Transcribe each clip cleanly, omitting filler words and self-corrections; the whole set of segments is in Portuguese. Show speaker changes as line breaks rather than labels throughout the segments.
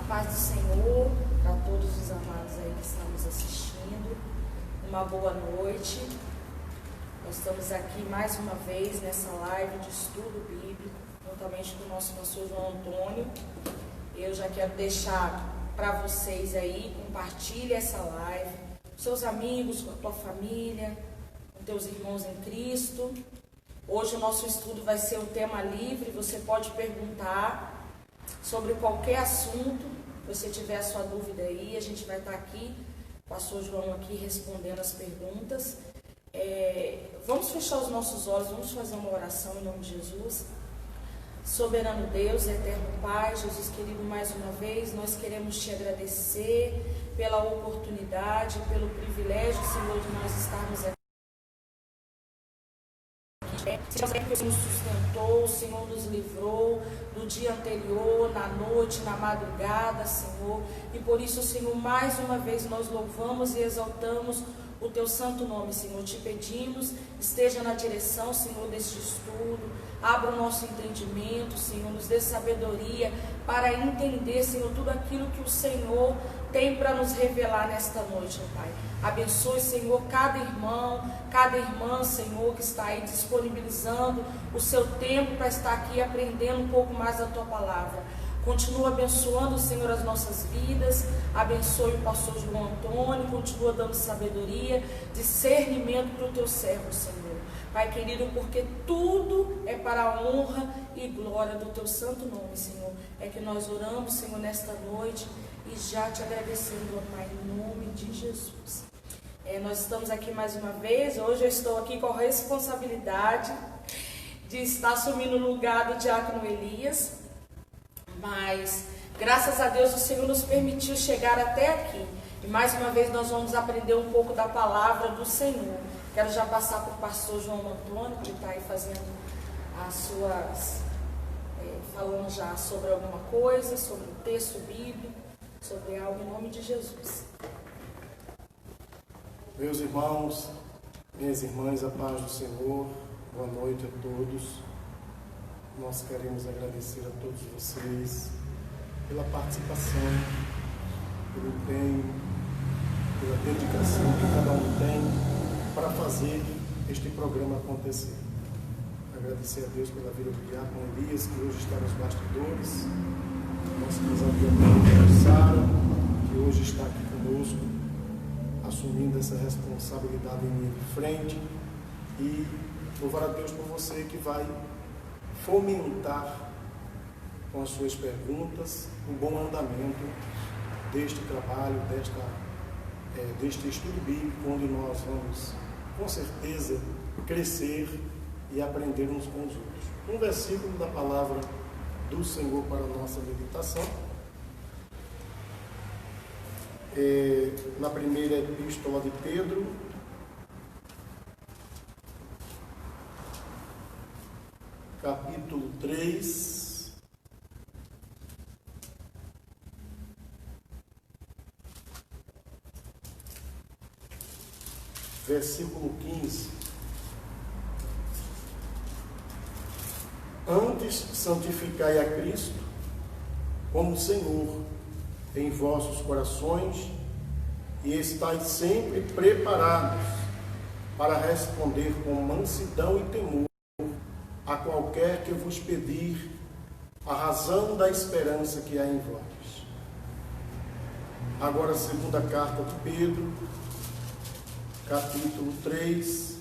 Paz do Senhor para todos os amados aí que estão nos assistindo. Uma boa noite. Nós estamos aqui mais uma vez nessa live de estudo bíblico, juntamente com o nosso pastor João Antônio. Eu já quero deixar para vocês aí, compartilhe essa live com seus amigos, com a tua família, com teus irmãos em Cristo. Hoje o nosso estudo vai ser um tema livre, você pode perguntar sobre qualquer assunto. Se você tiver a sua dúvida aí, a gente vai estar aqui, o pastor João aqui respondendo as perguntas. Vamos fechar os nossos olhos, vamos fazer uma oração em nome de Jesus. Soberano Deus, eterno Pai, Jesus querido, mais uma vez, nós queremos te agradecer pela oportunidade, pelo privilégio, Senhor, de nós estarmos aqui. Senhor, que o Senhor nos sustentou, o Senhor nos livrou do dia anterior, na noite, na madrugada, Senhor. E por isso, Senhor, mais uma vez nós louvamos e exaltamos o teu santo nome, Senhor. Te pedimos, esteja na direção, Senhor, deste estudo. Abra o nosso entendimento, Senhor, nos dê sabedoria para entender, Senhor, tudo aquilo que o Senhor tem para nos revelar nesta noite, ó Pai. Abençoe, Senhor, cada irmão, cada irmã, Senhor, que está aí disponibilizando o seu tempo para estar aqui aprendendo um pouco mais da tua palavra. Continua abençoando, Senhor, as nossas vidas. Abençoe o pastor João Antônio. Continua dando sabedoria, discernimento para o teu servo, Senhor. Pai querido, porque tudo é para a honra e glória do teu santo nome, Senhor. É que nós oramos, Senhor, nesta noite e já te agradecendo, ó Pai, em nome de Jesus. Nós estamos aqui mais uma vez. Hoje eu estou aqui com a responsabilidade de estar assumindo o lugar do diácono Elias. Mas, graças a Deus, o Senhor nos permitiu chegar até aqui. E mais uma vez nós vamos aprender um pouco da palavra do Senhor. Quero já passar para o pastor João Antônio, que está aí fazendo as suas... falando já sobre alguma coisa, sobre o texto bíblico, sobre algo em nome de Jesus.
Meus irmãos, minhas irmãs, a paz do Senhor, boa noite a todos. Nós queremos agradecer a todos vocês pela participação, pelo empenho, pela dedicação que cada um tem para fazer este programa acontecer. Agradecer a Deus pela vida do diácono Elias, que hoje está nos bastidores, nossa casal Sara, que hoje está aqui conosco, assumindo essa responsabilidade em linha de frente, e louvar a Deus por você que vai fomentar com as suas perguntas o bom andamento deste trabalho, deste estudo bíblico, onde nós vamos, com certeza, crescer e aprender uns com os outros. Um versículo da palavra do Senhor para a nossa meditação. Na primeira epístola de Pedro, capítulo 3, versículo 15. Antes santificai a Cristo como Senhor em vossos corações e estais sempre preparados para responder com mansidão e temor a qualquer que vos pedir a razão da esperança que há em vós. Agora, a segunda carta de Pedro, capítulo 3,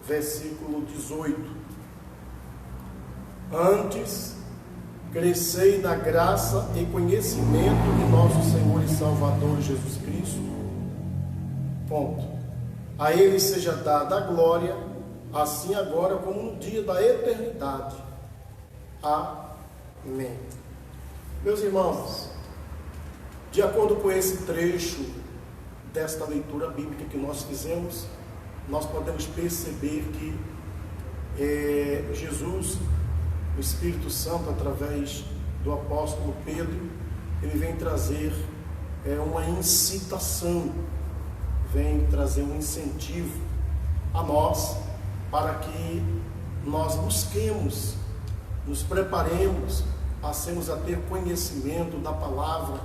versículo 18. Antes, crescei na graça e conhecimento de nosso Senhor e Salvador Jesus Cristo. Ponto. A Ele seja dada a glória, assim agora como no dia da eternidade. Amém. Meus irmãos, de acordo com esse trecho desta leitura bíblica que nós fizemos, nós podemos perceber que Jesus, o Espírito Santo, através do apóstolo Pedro, ele vem trazer uma incitação, vem trazer um incentivo a nós, para que nós busquemos, nos preparemos, passemos a ter conhecimento da palavra,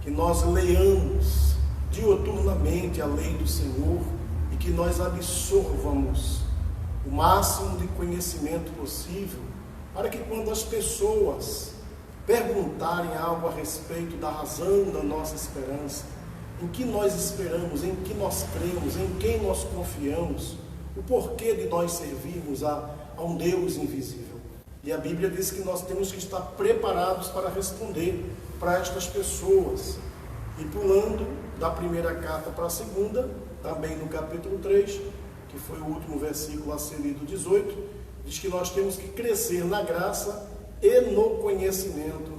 que nós leiamos diuturnamente a lei do Senhor e que nós absorvamos o máximo de conhecimento possível, para que quando as pessoas perguntarem algo a respeito da razão da nossa esperança, em que nós esperamos, em que nós cremos, em quem nós confiamos, o porquê de nós servirmos a um Deus invisível. E a Bíblia diz que nós temos que estar preparados para responder para estas pessoas. E pulando da primeira carta para a segunda, também no capítulo 3, que foi o último versículo a ser lido, 18, diz que nós temos que crescer na graça e no conhecimento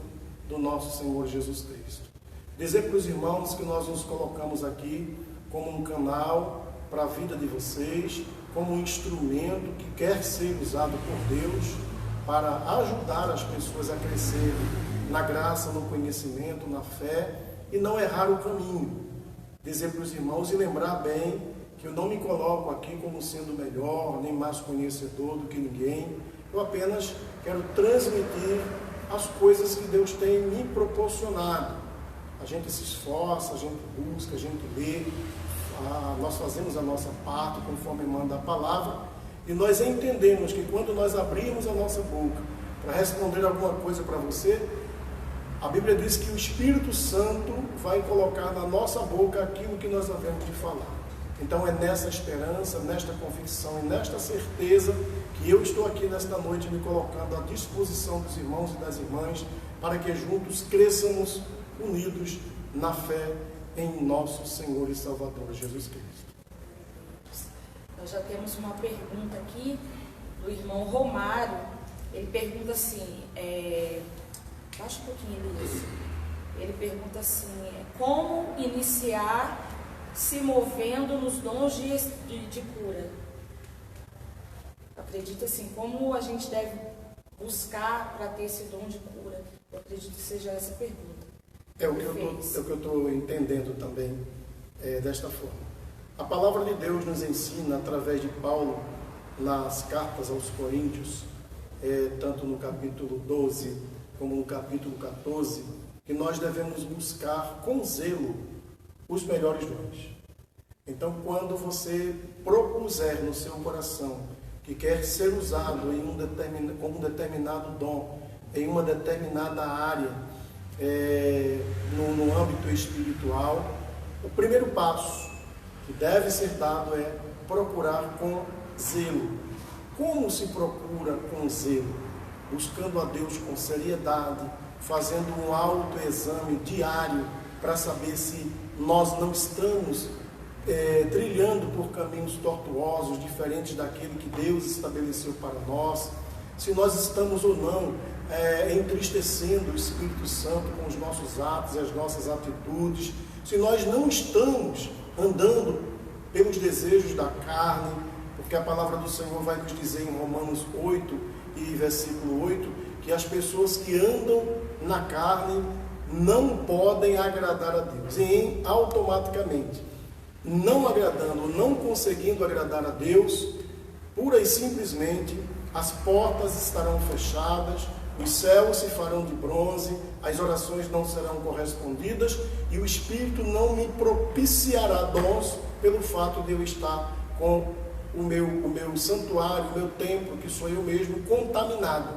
do nosso Senhor Jesus Cristo. Dizer para os irmãos que nós nos colocamos aqui como um canal para a vida de vocês, como um instrumento que quer ser usado por Deus para ajudar as pessoas a crescerem na graça, no conhecimento, na fé e não errar o caminho. Dizer para os irmãos e lembrar bem que eu não me coloco aqui como sendo melhor, nem mais conhecedor do que ninguém. Eu apenas quero transmitir as coisas que Deus tem me proporcionado. A gente se esforça, a gente busca, a gente lê, nós fazemos a nossa parte conforme manda a palavra, e nós entendemos que quando nós abrimos a nossa boca para responder alguma coisa para você, a Bíblia diz que o Espírito Santo vai colocar na nossa boca aquilo que nós havemos de falar. Então é nessa esperança, nesta convicção e nesta certeza que eu estou aqui nesta noite me colocando à disposição dos irmãos e das irmãs para que juntos cresçamos unidos na fé em nosso Senhor e Salvador Jesus Cristo.
Nós já temos uma pergunta aqui do irmão Romário. Ele pergunta assim, baixa um pouquinho, Elias. Ele pergunta assim, como iniciar se movendo nos dons de cura? Acredita assim, como a gente deve buscar para ter esse dom de cura? Eu acredito que seja essa pergunta.
É o que eu estou entendendo também desta forma. A palavra de Deus nos ensina, através de Paulo, nas cartas aos Coríntios, tanto no capítulo 12 como no capítulo 14, que nós devemos buscar com zelo os melhores dons. Então, quando você propuser no seu coração que quer ser usado com um determinado dom, em uma determinada área, no âmbito espiritual, o primeiro passo que deve ser dado é procurar com zelo. Como se procura com zelo? Buscando a Deus com seriedade, fazendo um autoexame diário para saber se nós não estamos trilhando por caminhos tortuosos, diferentes daquele que Deus estabeleceu para nós, se nós estamos ou não entristecendo o Espírito Santo com os nossos atos e as nossas atitudes, se nós não estamos andando pelos desejos da carne, porque a palavra do Senhor vai nos dizer em Romanos 8 e versículo 8, que as pessoas que andam na carne não podem agradar a Deus. E automaticamente, não agradando, não conseguindo agradar a Deus, pura e simplesmente, as portas estarão fechadas, os céus se farão de bronze, as orações não serão correspondidas e o Espírito não me propiciará dons pelo fato de eu estar com o meu santuário, o meu templo, que sou eu mesmo, contaminado.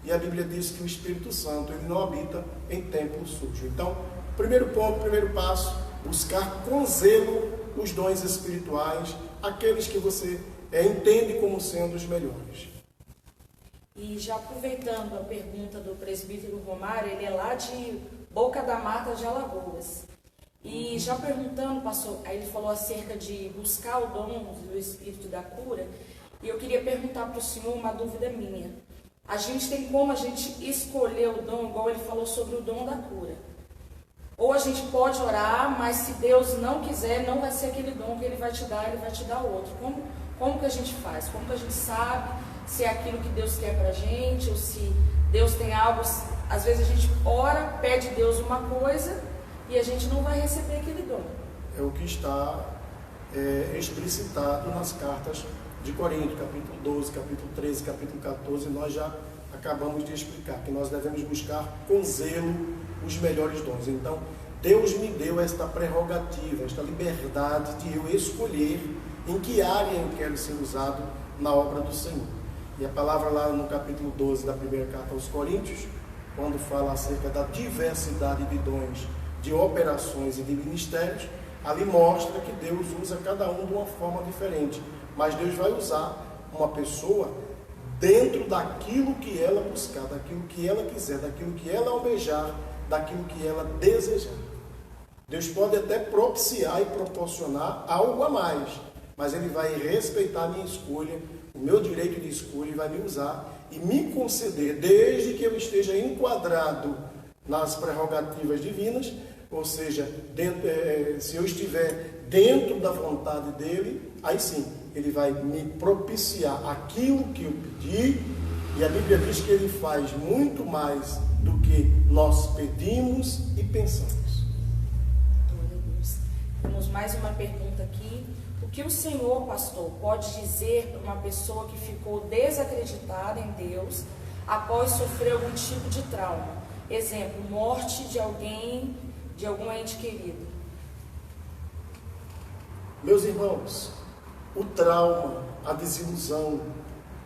E a Bíblia diz que o Espírito Santo ele não habita em templo sujo. Então, primeiro ponto, primeiro passo, buscar com zelo os dons espirituais, aqueles que você entende como sendo os melhores.
E já aproveitando a pergunta do presbítero Romário, ele é lá de Boca da Mata de Alagoas. E já perguntando, pastor, aí ele falou acerca de buscar o dom do Espírito da cura, e eu queria perguntar para o senhor uma dúvida minha. A gente tem como a gente escolher o dom, igual ele falou sobre o dom da cura? Ou a gente pode orar, mas se Deus não quiser, não vai ser aquele dom que Ele vai te dar, Ele vai te dar outro. Como que a gente faz? Como que a gente sabe se é aquilo que Deus quer pra gente, ou se Deus tem algo... Às vezes a gente ora, pede a Deus uma coisa e a gente não vai receber aquele dom.
É o que está explicitado nas cartas de Coríntios, capítulo 12, capítulo 13, capítulo 14, nós já acabamos de explicar que nós devemos buscar com zelo os melhores dons. Então, Deus me deu esta prerrogativa, esta liberdade de eu escolher em que área eu quero ser usado na obra do Senhor. E a palavra lá no capítulo 12 da primeira carta aos Coríntios, quando fala acerca da diversidade de dons, de operações e de ministérios, ali mostra que Deus usa cada um de uma forma diferente. Mas Deus vai usar uma pessoa dentro daquilo que ela buscar, daquilo que ela quiser, daquilo que ela almejar, daquilo que ela desejar. Deus pode até propiciar e proporcionar algo a mais, mas Ele vai respeitar a minha escolha, o meu direito de escolha, e vai me usar e me conceder, desde que eu esteja enquadrado nas prerrogativas divinas, ou seja, se eu estiver dentro da vontade dEle, aí sim, Ele vai me propiciar aquilo que eu pedi, e a Bíblia diz que Ele faz muito mais do que nós pedimos e pensamos.
Glória a Deus. Temos mais uma pergunta aqui. O que o senhor, pastor, pode dizer para uma pessoa que ficou desacreditada em Deus após sofrer algum tipo de trauma? Exemplo, morte de alguém, de algum ente querido.
Meus irmãos, o trauma, a desilusão,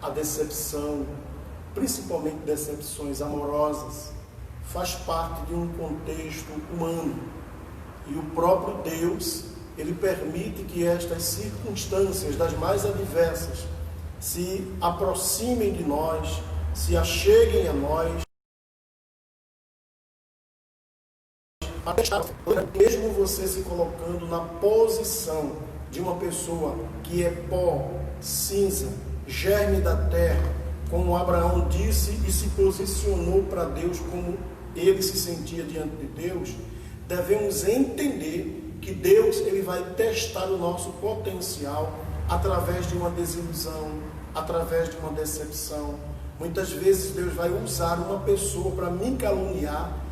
a decepção, principalmente decepções amorosas, faz parte de um contexto humano. E o próprio Deus, Ele permite que estas circunstâncias, das mais adversas, se aproximem de nós, se acheguem a nós, mesmo você se colocando na posição de uma pessoa que é pó, cinza, germe da terra, como Abraão disse e se posicionou para Deus como ele se sentia diante de Deus, devemos entender que Deus ele vai testar o nosso potencial através de uma desilusão, através de uma decepção. Muitas vezes Deus vai usar uma pessoa para me caluniar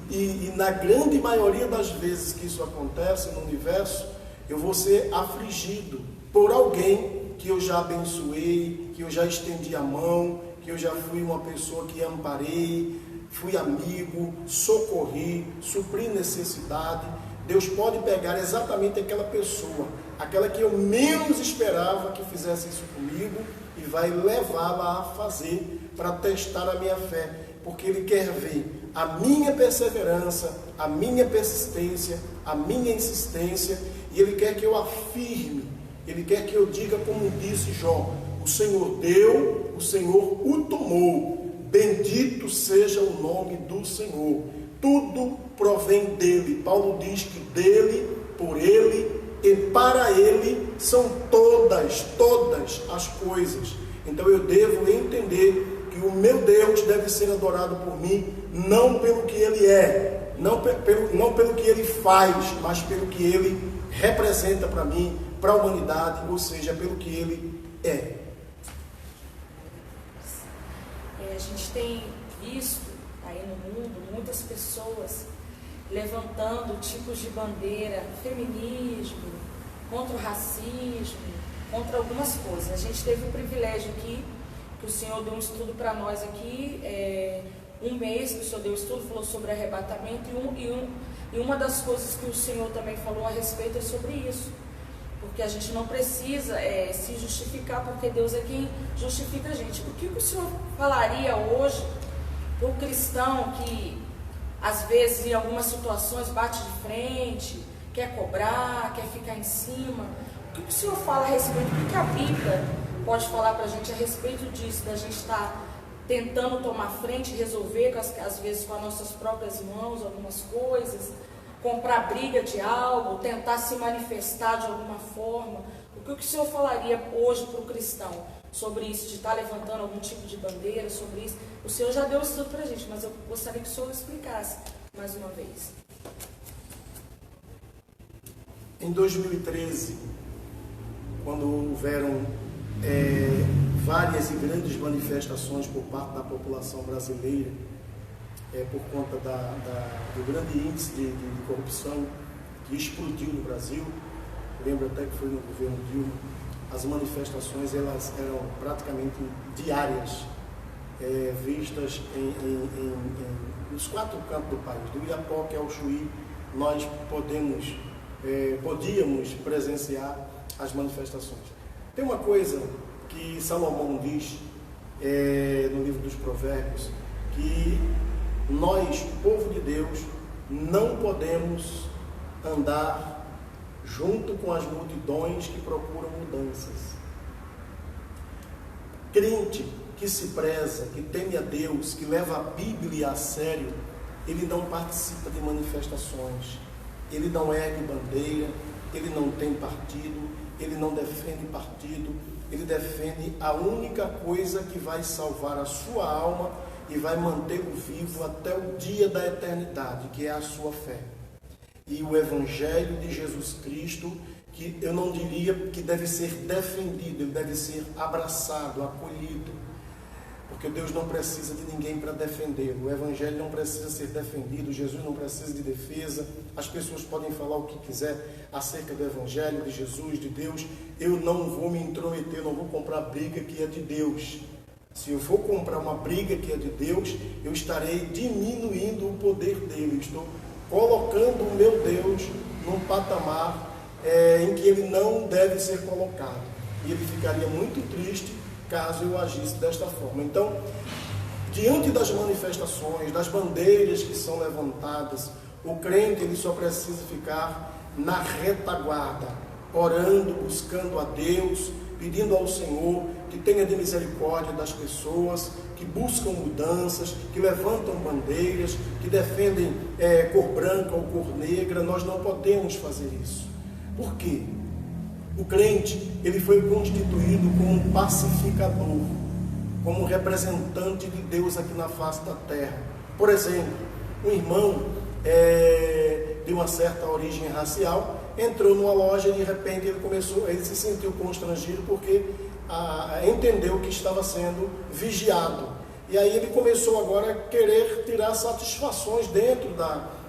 e na grande maioria das vezes que isso acontece no universo, eu vou ser afligido por alguém que eu já abençoei, que eu já estendi a mão, que eu já fui uma pessoa que amparei, fui amigo, socorri, supri necessidade. Deus pode pegar exatamente aquela pessoa, aquela que eu menos esperava que fizesse isso comigo, e vai levá-la a fazer para testar a minha fé, porque Ele quer ver a minha perseverança, a minha persistência, a minha insistência, e Ele quer que eu afirme, Ele quer que eu diga como disse Jó: o Senhor deu, o Senhor o tomou, bendito seja o nome do Senhor, tudo provém dEle. Paulo diz que dEle, por Ele e para Ele são todas as coisas. Então eu devo entender que o meu Deus deve ser adorado por mim, não pelo que Ele é, não pelo que Ele faz, mas pelo que Ele representa para mim, para a humanidade, ou seja, pelo que Ele é.
A gente tem visto aí no mundo muitas pessoas levantando tipos de bandeira, feminismo, contra o racismo, contra algumas coisas. A gente teve o privilégio aqui, que o Senhor deu um estudo para nós aqui, um mês que o Senhor deu um estudo, falou sobre arrebatamento, e uma das coisas que o Senhor também falou a respeito é sobre isso, porque a gente não precisa se justificar, porque Deus é quem justifica a gente. O que o Senhor falaria hoje para o cristão que às vezes em algumas situações bate de frente, quer cobrar, quer ficar em cima? O que o Senhor fala a respeito? O que a Bíblia pode falar para a gente a respeito disso, da gente estar tentando tomar frente, resolver, às vezes com as nossas próprias mãos, algumas coisas, comprar briga de algo, tentar se manifestar de alguma forma. O que o Senhor falaria hoje para o cristão sobre isso, de estar levantando algum tipo de bandeira, sobre isso? O Senhor já deu isso tudo para a gente, mas eu gostaria que o Senhor explicasse mais uma vez.
Em 2013, quando houveram várias e grandes manifestações por parte da população brasileira, por conta do grande índice de corrupção que explodiu no Brasil, lembro até que foi no governo Dilma, as manifestações elas eram praticamente diárias, vistas nos 4 cantos do país, do Iapoque ao Chuí. Nós podíamos presenciar as manifestações. Tem uma coisa que Salomão diz no livro dos Provérbios, que nós, povo de Deus, não podemos andar junto com as multidões que procuram mudanças. Crente que se preza, que teme a Deus, que leva a Bíblia a sério, ele não participa de manifestações, ele não ergue bandeira, ele não tem partido, ele não defende partido, ele defende a única coisa que vai salvar a sua alma e vai mantê-lo vivo até o dia da eternidade, que é a sua fé. E o Evangelho de Jesus Cristo, que eu não diria que deve ser defendido, ele deve ser abraçado, acolhido, porque Deus não precisa de ninguém para defender. O Evangelho não precisa ser defendido, Jesus não precisa de defesa. As pessoas podem falar o que quiser acerca do Evangelho, de Jesus, de Deus. Eu não vou me intrometer, não vou comprar briga que é de Deus. Se eu for comprar uma briga que é de Deus, eu estarei diminuindo o poder dele. Eu estou colocando o meu Deus num patamar em que ele não deve ser colocado. E ele ficaria muito triste caso eu agisse desta forma. Então, diante das manifestações, das bandeiras que são levantadas, o crente ele só precisa ficar na retaguarda, orando, buscando a Deus, pedindo ao Senhor que tenha de misericórdia das pessoas que buscam mudanças, que levantam bandeiras, que defendem cor branca ou cor negra. Nós não podemos fazer isso. Por quê? O crente, ele foi constituído como um pacificador, como um representante de Deus aqui na face da terra. Por exemplo, um irmão de uma certa origem racial entrou numa loja e de repente ele se sentiu constrangido porque entendeu que estava sendo vigiado. E aí ele começou agora a querer tirar satisfações dentro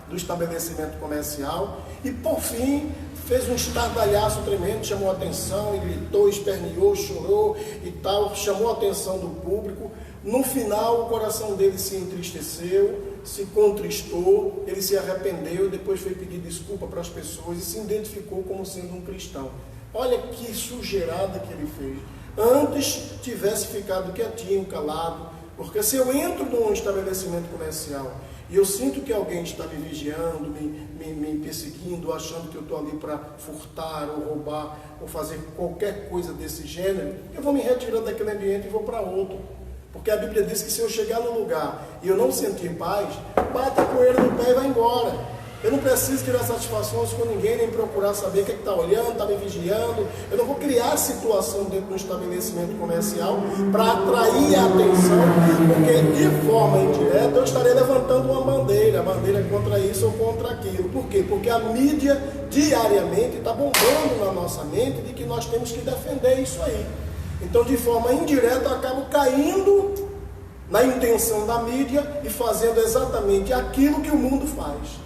do estabelecimento comercial e, por fim, fez um estardalhaço tremendo, chamou a atenção, e gritou, esperneou, chorou e tal, chamou a atenção do público. No final, o coração dele se entristeceu, se contristou, ele se arrependeu, depois foi pedir desculpa para as pessoas e se identificou como sendo um cristão. Olha que sujeirada que ele fez. Antes tivesse ficado quietinho, calado, porque se eu entro num estabelecimento comercial e eu sinto que alguém está me vigiando, me perseguindo, achando que eu estou ali para furtar ou roubar ou fazer qualquer coisa desse gênero, eu vou me retirando daquele ambiente e vou para outro. Porque a Bíblia diz que se eu chegar no lugar e eu não sentir paz, bata a poeira no pé e vai embora. Eu não preciso tirar satisfações com ninguém, nem procurar saber o que está olhando, está me vigiando. Eu não vou criar situação dentro de um estabelecimento comercial para atrair a atenção, porque de forma indireta eu estarei levantando uma bandeira, a bandeira contra isso ou contra aquilo. Por quê? Porque a mídia diariamente está bombando na nossa mente de que nós temos que defender isso aí. Então, de forma indireta, eu acabo caindo na intenção da mídia e fazendo exatamente aquilo que o mundo faz.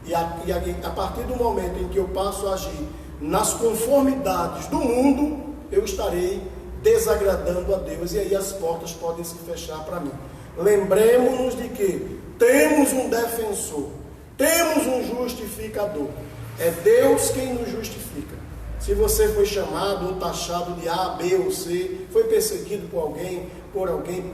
E a partir do momento em que eu passo a agir nas conformidades do mundo, eu estarei desagradando a Deus e aí as portas podem se fechar para mim. Lembremos-nos de que temos um defensor, temos um justificador. É Deus quem nos justifica. Se você foi chamado ou taxado de A, B ou C, foi perseguido por alguém,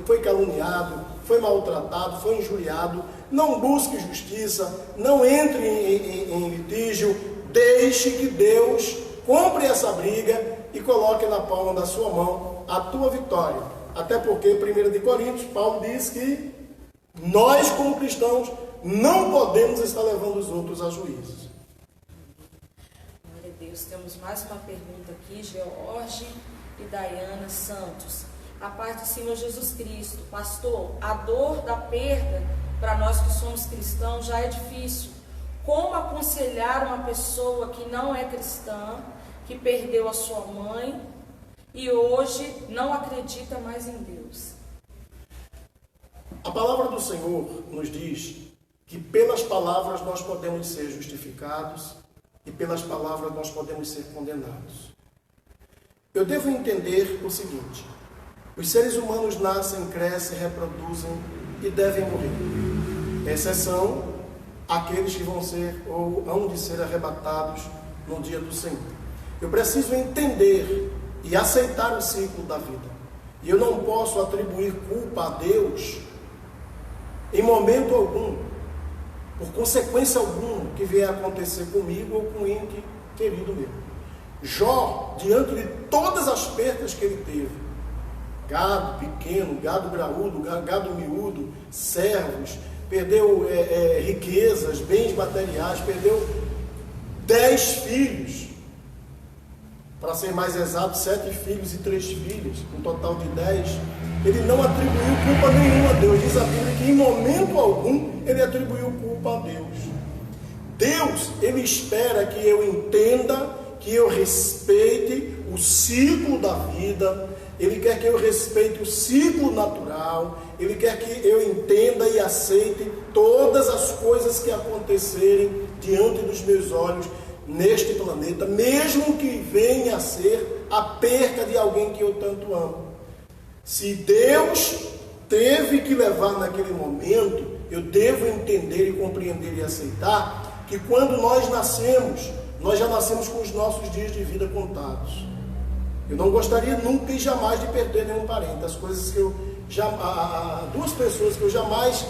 foi caluniado, foi maltratado, foi injuriado, não busque justiça, não entre em litígio, deixe que Deus compre essa briga e coloque na palma da sua mão a tua vitória. Até porque, em 1 de Coríntios, Paulo diz que nós, como cristãos, não podemos estar levando os outros a juízos.
Glória a Deus. Temos mais uma pergunta aqui, George e Dayana Santos. A paz do Senhor Jesus Cristo. Pastor, a dor da perda, para nós que somos cristãos, já é difícil. Como aconselhar uma pessoa que não é cristã, que perdeu a sua mãe e hoje não acredita mais em Deus?
A palavra do Senhor nos diz que pelas palavras nós podemos ser justificados e pelas palavras nós podemos ser condenados. Eu devo entender o seguinte: os seres humanos nascem, crescem, reproduzem e devem morrer. Exceção aqueles que vão ser ou hão de ser arrebatados no dia do Senhor. Eu preciso entender e aceitar o ciclo da vida. E eu não posso atribuir culpa a Deus em momento algum, por consequência alguma que vier a acontecer comigo ou com um ente querido meu. Jó, diante de todas as perdas que ele teve, gado pequeno, gado graúdo, gado miúdo, servos, perdeu riquezas, bens materiais, perdeu 10 filhos, para ser mais exato, 7 filhos e 3 filhos, um total de 10, ele não atribuiu culpa nenhuma a Deus. Diz a Bíblia que em momento algum ele atribuiu culpa a Deus. Deus, ele espera que eu entenda, que eu respeite o ciclo da vida. Ele quer que eu respeite o ciclo natural. Ele quer que eu entenda e aceite todas as coisas que acontecerem diante dos meus olhos neste planeta, mesmo que venha a ser a perca de alguém que eu tanto amo. Se Deus teve que levar naquele momento, eu devo entender e compreender e aceitar que quando nós nascemos, nós já nascemos com os nossos dias de vida contados. Eu não gostaria nunca e jamais de perder nenhum parente. As coisas que eu duas pessoas que eu jamais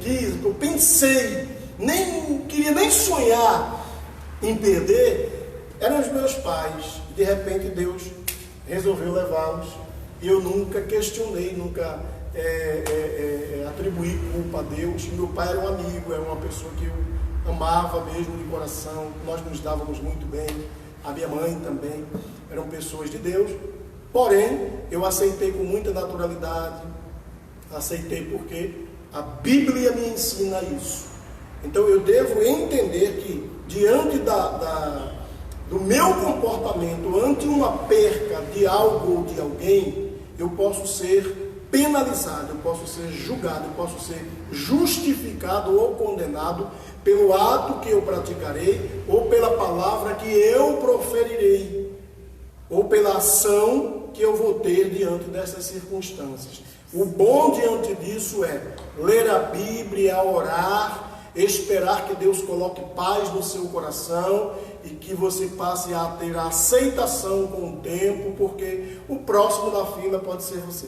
quis, que eu pensei, nem queria nem sonhar em perder, eram os meus pais. E de repente Deus resolveu levá-los. E eu nunca questionei, nunca atribuí culpa a Deus. Meu pai era um amigo, era uma pessoa que eu amava mesmo de coração. Nós nos dávamos muito bem. A minha mãe também. Eram pessoas de Deus. Porém, eu aceitei com muita naturalidade. Aceitei porque a Bíblia me ensina isso. Então eu devo entender que diante do meu comportamento, ante uma perca de algo ou de alguém, eu posso ser penalizado, eu posso ser julgado, eu posso ser justificado ou condenado pelo ato que eu praticarei, ou pela palavra que eu proferirei, ou pela ação que eu vou ter diante dessas circunstâncias. O bom diante disso é ler a Bíblia, orar, esperar que Deus coloque paz no seu coração e que você passe a ter a aceitação com o tempo, porque o próximo da fila pode ser você.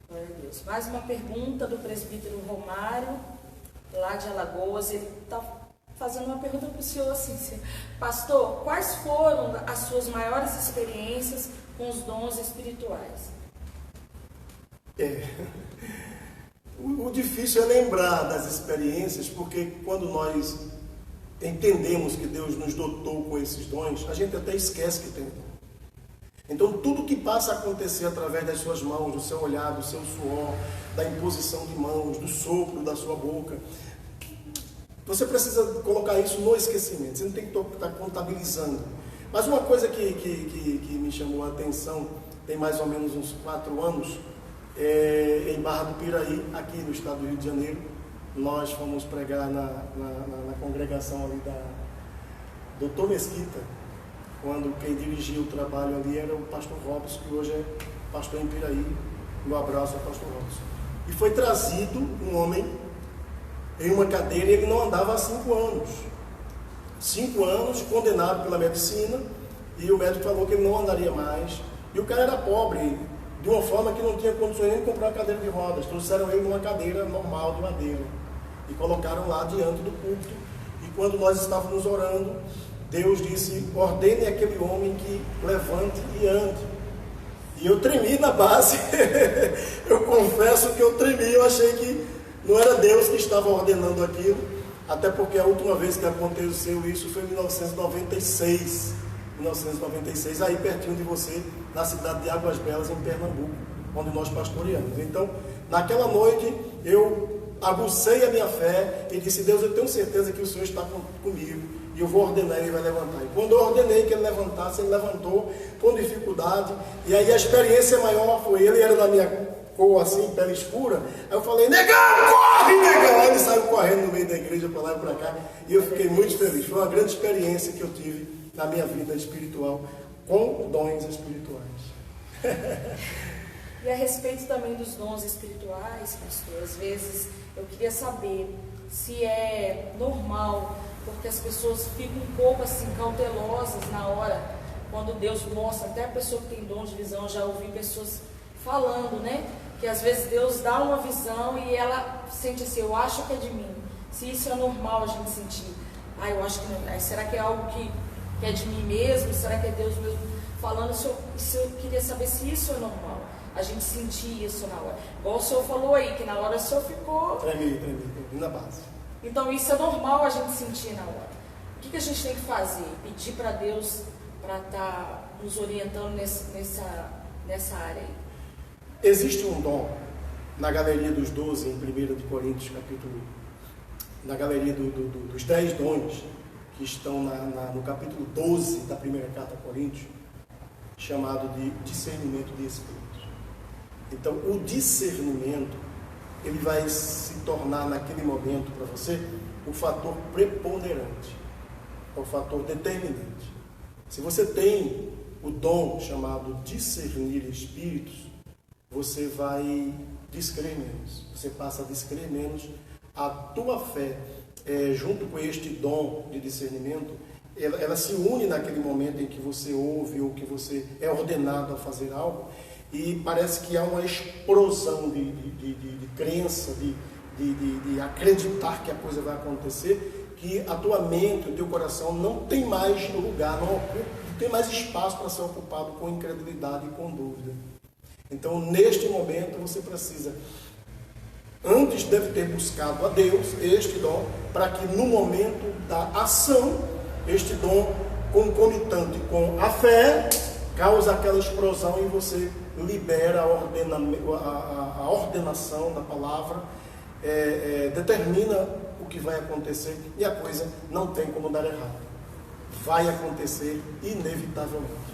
Glória a Deus. Mais uma pergunta do presbítero Romário, lá de Alagoas. Ele está fazendo uma pergunta para o senhor assim: pastor, quais foram as suas maiores experiências com os dons espirituais?
O difícil é lembrar das experiências, porque quando nós entendemos que Deus nos dotou com esses dons, a gente até esquece que tem dom. Então tudo que passa a acontecer através das suas mãos, do seu olhar, do seu suor, da imposição de mãos, do sopro da sua boca, você precisa colocar isso no esquecimento. Você não tem que estar contabilizando. Mas uma coisa que me chamou a atenção, tem mais ou menos uns 4 anos, em Barra do Piraí, aqui no estado do Rio de Janeiro. Nós fomos pregar na congregação ali da Dr. Mesquita, quando quem dirigia o trabalho ali era o pastor Robson, que hoje é pastor em Piraí. Um abraço ao pastor Robson. E foi trazido um homem em uma cadeira e ele não andava há 5 anos. 5 anos, condenado pela medicina, e o médico falou que ele não andaria mais. E o cara era pobre, de uma forma que não tinha condições nem de comprar uma cadeira de rodas. Trouxeram ele numa cadeira normal de madeira e colocaram lá diante do púlpito. E quando nós estávamos orando, Deus disse: ordene aquele homem que levante e ande. E eu tremi na base. Eu confesso que eu tremi, eu achei que não era Deus que estava ordenando aquilo, até porque a última vez que aconteceu isso foi em 1996, aí pertinho de você, na cidade de Águas Belas, em Pernambuco, onde nós pastoreamos. Então, naquela noite, eu agucei a minha fé e disse: Deus, eu tenho certeza que o Senhor está comigo, e eu vou ordenar, ele vai levantar. E quando eu ordenei que ele levantasse, ele levantou com dificuldade, e aí a experiência maior foi, ele era na minha cor assim, pele escura, aí eu falei: negão, corre, negão! Aí ele saiu correndo no meio da igreja, para lá e para cá, e eu fiquei muito feliz. Foi uma grande experiência que eu tive na minha vida espiritual, com dons espirituais.
E a respeito também dos dons espirituais, pastor, às vezes eu queria saber se é normal, porque as pessoas ficam um pouco assim cautelosas na hora, quando Deus mostra, até a pessoa que tem dom de visão, já ouvi pessoas falando, né? Que às vezes Deus dá uma visão e ela sente assim: eu acho que é de mim. Se isso é normal a gente sentir, eu acho que não. Será que é algo que é de mim mesmo? Será que é Deus mesmo falando? Eu queria saber se isso é normal, a gente sentir isso na hora. Igual o senhor falou aí, que na hora o senhor ficou... Tremi
na base.
Então isso é normal a gente sentir na hora. O que a gente tem que fazer? Pedir para Deus para estar nos orientando nessa área aí.
Existe um dom na galeria dos 12, em 1 de Coríntios, capítulo, na galeria dos 10 dons, que estão no capítulo 12 da primeira carta a Coríntios, chamado de discernimento de espíritos. Então, o discernimento, ele vai se tornar naquele momento para você o fator preponderante, o fator determinante. Se você tem o dom chamado discernir espíritos, você vai descrer menos, você passa a descrer menos. A tua fé, junto com este dom de discernimento, ela se une naquele momento em que você ouve ou que você é ordenado a fazer algo, e parece que há uma explosão de crença, de acreditar que a coisa vai acontecer, que a tua mente, o teu coração não tem mais lugar, não tem mais espaço para ser ocupado com incredulidade e com dúvida. Então, neste momento, você precisa, antes deve ter buscado a Deus este dom, para que no momento da ação, este dom concomitante com a fé, causa aquela explosão e você libera a ordenação da palavra, determina o que vai acontecer e a coisa não tem como dar errado. Vai acontecer inevitavelmente.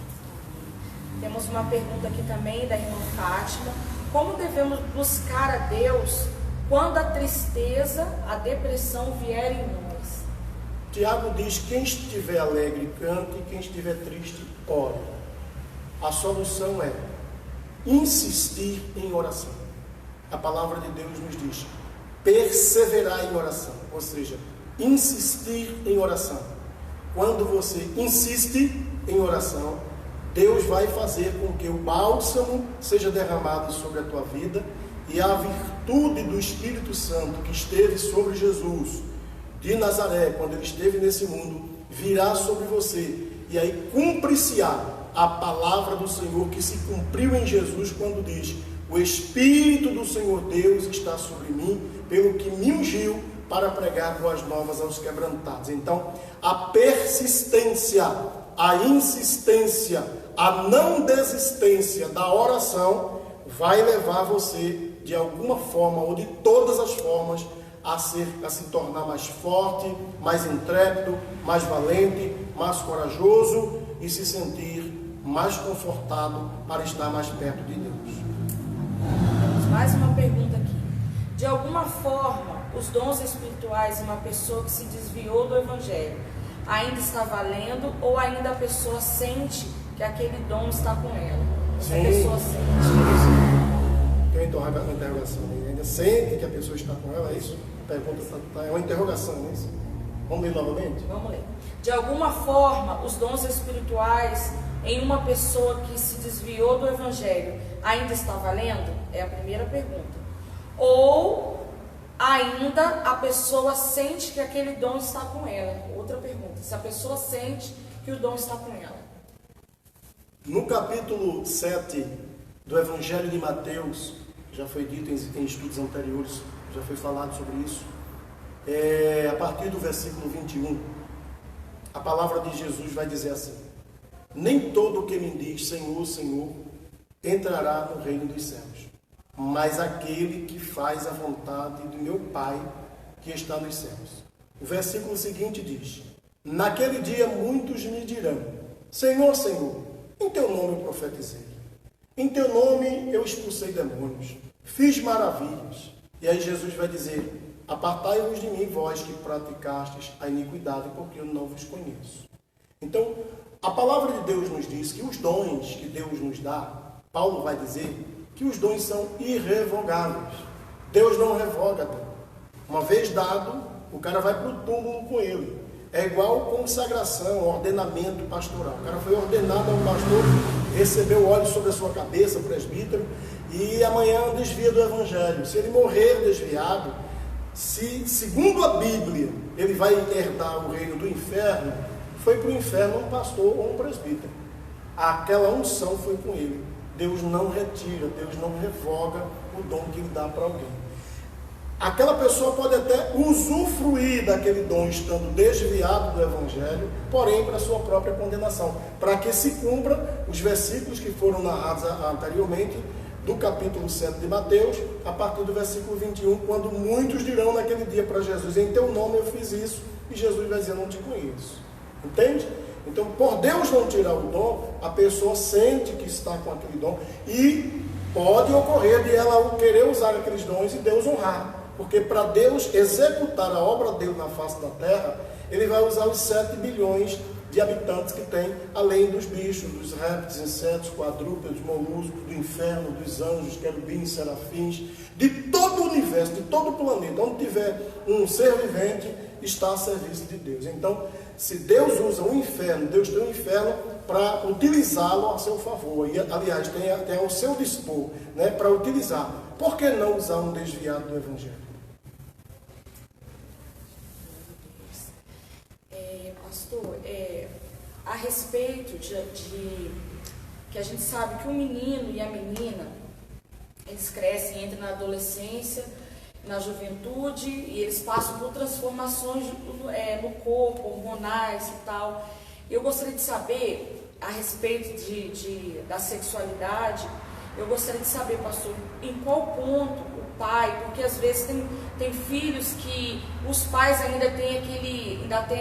Temos uma pergunta aqui também da irmã Fátima: como devemos buscar a Deus quando a tristeza, a depressão vierem em nós?
Tiago diz: quem estiver alegre, cante, e quem estiver triste, ore. A solução é insistir em oração. A palavra de Deus nos diz: perseverar em oração, ou seja, insistir em oração. Quando você insiste em oração, Deus vai fazer com que o bálsamo seja derramado sobre a tua vida, e a virtude do Espírito Santo que esteve sobre Jesus de Nazaré, quando ele esteve nesse mundo, virá sobre você, e aí cumprir-se-á a palavra do Senhor que se cumpriu em Jesus, quando diz: o Espírito do Senhor Deus está sobre mim, pelo que me ungiu para pregar boas novas aos quebrantados. Então, a persistência, a insistência, a não desistência da oração vai levar você, de alguma forma ou de todas as formas, a se tornar mais forte, mais intrépido, mais valente, mais corajoso e se sentir mais confortado para estar mais perto de Deus.
Temos mais uma pergunta aqui. De alguma forma, os dons espirituais de uma pessoa que se desviou do Evangelho ainda está valendo, ou ainda a pessoa sente que aquele dom está com ela?
Sim.
A pessoa sente.
Tem uma interrogação. Ainda sente que a pessoa está com ela? É isso? Pergunta, é uma interrogação, não é isso? Vamos ler novamente?
Vamos ler. De alguma forma, os dons espirituais em uma pessoa que se desviou do Evangelho ainda está valendo? É a primeira pergunta. Ou ainda a pessoa sente que aquele dom está com ela? Outra pergunta. Se a pessoa sente que o dom está com ela.
No capítulo 7 do Evangelho de Mateus, já foi dito em estudos anteriores, já foi falado sobre isso, a partir do versículo 21, a palavra de Jesus vai dizer assim: nem todo o que me diz Senhor, Senhor, entrará no reino dos céus, mas aquele que faz a vontade do meu Pai que está nos céus. O versículo seguinte diz: naquele dia muitos me dirão, Senhor, Senhor, em teu nome eu profetizei, em teu nome eu expulsei demônios, fiz maravilhas. E aí Jesus vai dizer: apartai-vos de mim, vós que praticastes a iniquidade, porque eu não vos conheço. Então, a palavra de Deus nos diz que os dons que Deus nos dá, Paulo vai dizer que os dons são irrevogáveis. Deus não revoga dom. Uma vez dado, o cara vai para o túmulo com ele. É igual consagração, ordenamento pastoral. O cara foi ordenado ao pastor, recebeu óleo sobre a sua cabeça, presbítero, e amanhã desvia do evangelho. Se ele morrer desviado, se, segundo a Bíblia, ele vai herdar o reino do inferno, foi para o inferno um pastor ou um presbítero. Aquela unção foi com ele. Deus não retira, Deus não revoga o dom que ele dá para alguém. Aquela pessoa pode até usufruir daquele dom estando desviado do evangelho, porém para sua própria condenação, para que se cumpra os versículos que foram narrados anteriormente, do capítulo 7 de Mateus, a partir do versículo 21, quando muitos dirão naquele dia para Jesus: em teu nome eu fiz isso, e Jesus vai dizer: não te conheço. Entende? Então, por Deus não tirar o dom, a pessoa sente que está com aquele dom, e pode ocorrer de ela querer usar aqueles dons e Deus honrar. Porque para Deus executar a obra dele na face da terra, ele vai usar os 7 bilhões de habitantes que tem, além dos bichos, dos répteis, insetos, quadrúpedes, moluscos, do inferno, dos anjos, querubins, serafins, de todo o universo, de todo o planeta. Onde tiver um ser vivente, está a serviço de Deus. Então, se Deus usa o inferno, Deus tem o inferno para utilizá-lo a seu favor. E, aliás, tem ao seu dispor, né, para utilizar. Por que não usar um desviado do evangelho?
Pastor, a respeito de que a gente sabe que o menino e a menina, eles crescem, entram na adolescência, na juventude, e eles passam por transformações no corpo, hormonais e tal. Eu gostaria de saber, a respeito da sexualidade, eu gostaria de saber, pastor, em qual ponto o pai, porque às vezes tem filhos que os pais ainda têm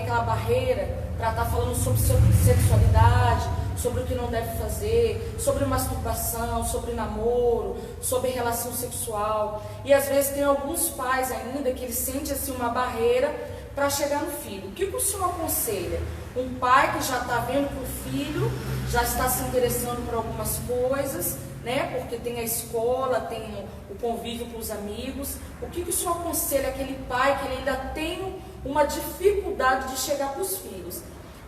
aquela barreira para estar falando sobre sexualidade, sobre o que não deve fazer, sobre masturbação, sobre namoro, sobre relação sexual. E às vezes tem alguns pais ainda que eles sentem assim uma barreira para chegar no filho. O que o senhor aconselha? Um pai que já está vendo que o filho já está se interessando por algumas coisas, né? Porque tem a escola, tem o convívio com os amigos. O que o senhor aconselha aquele pai que ele ainda tem uma dificuldade de chegar para os filhos?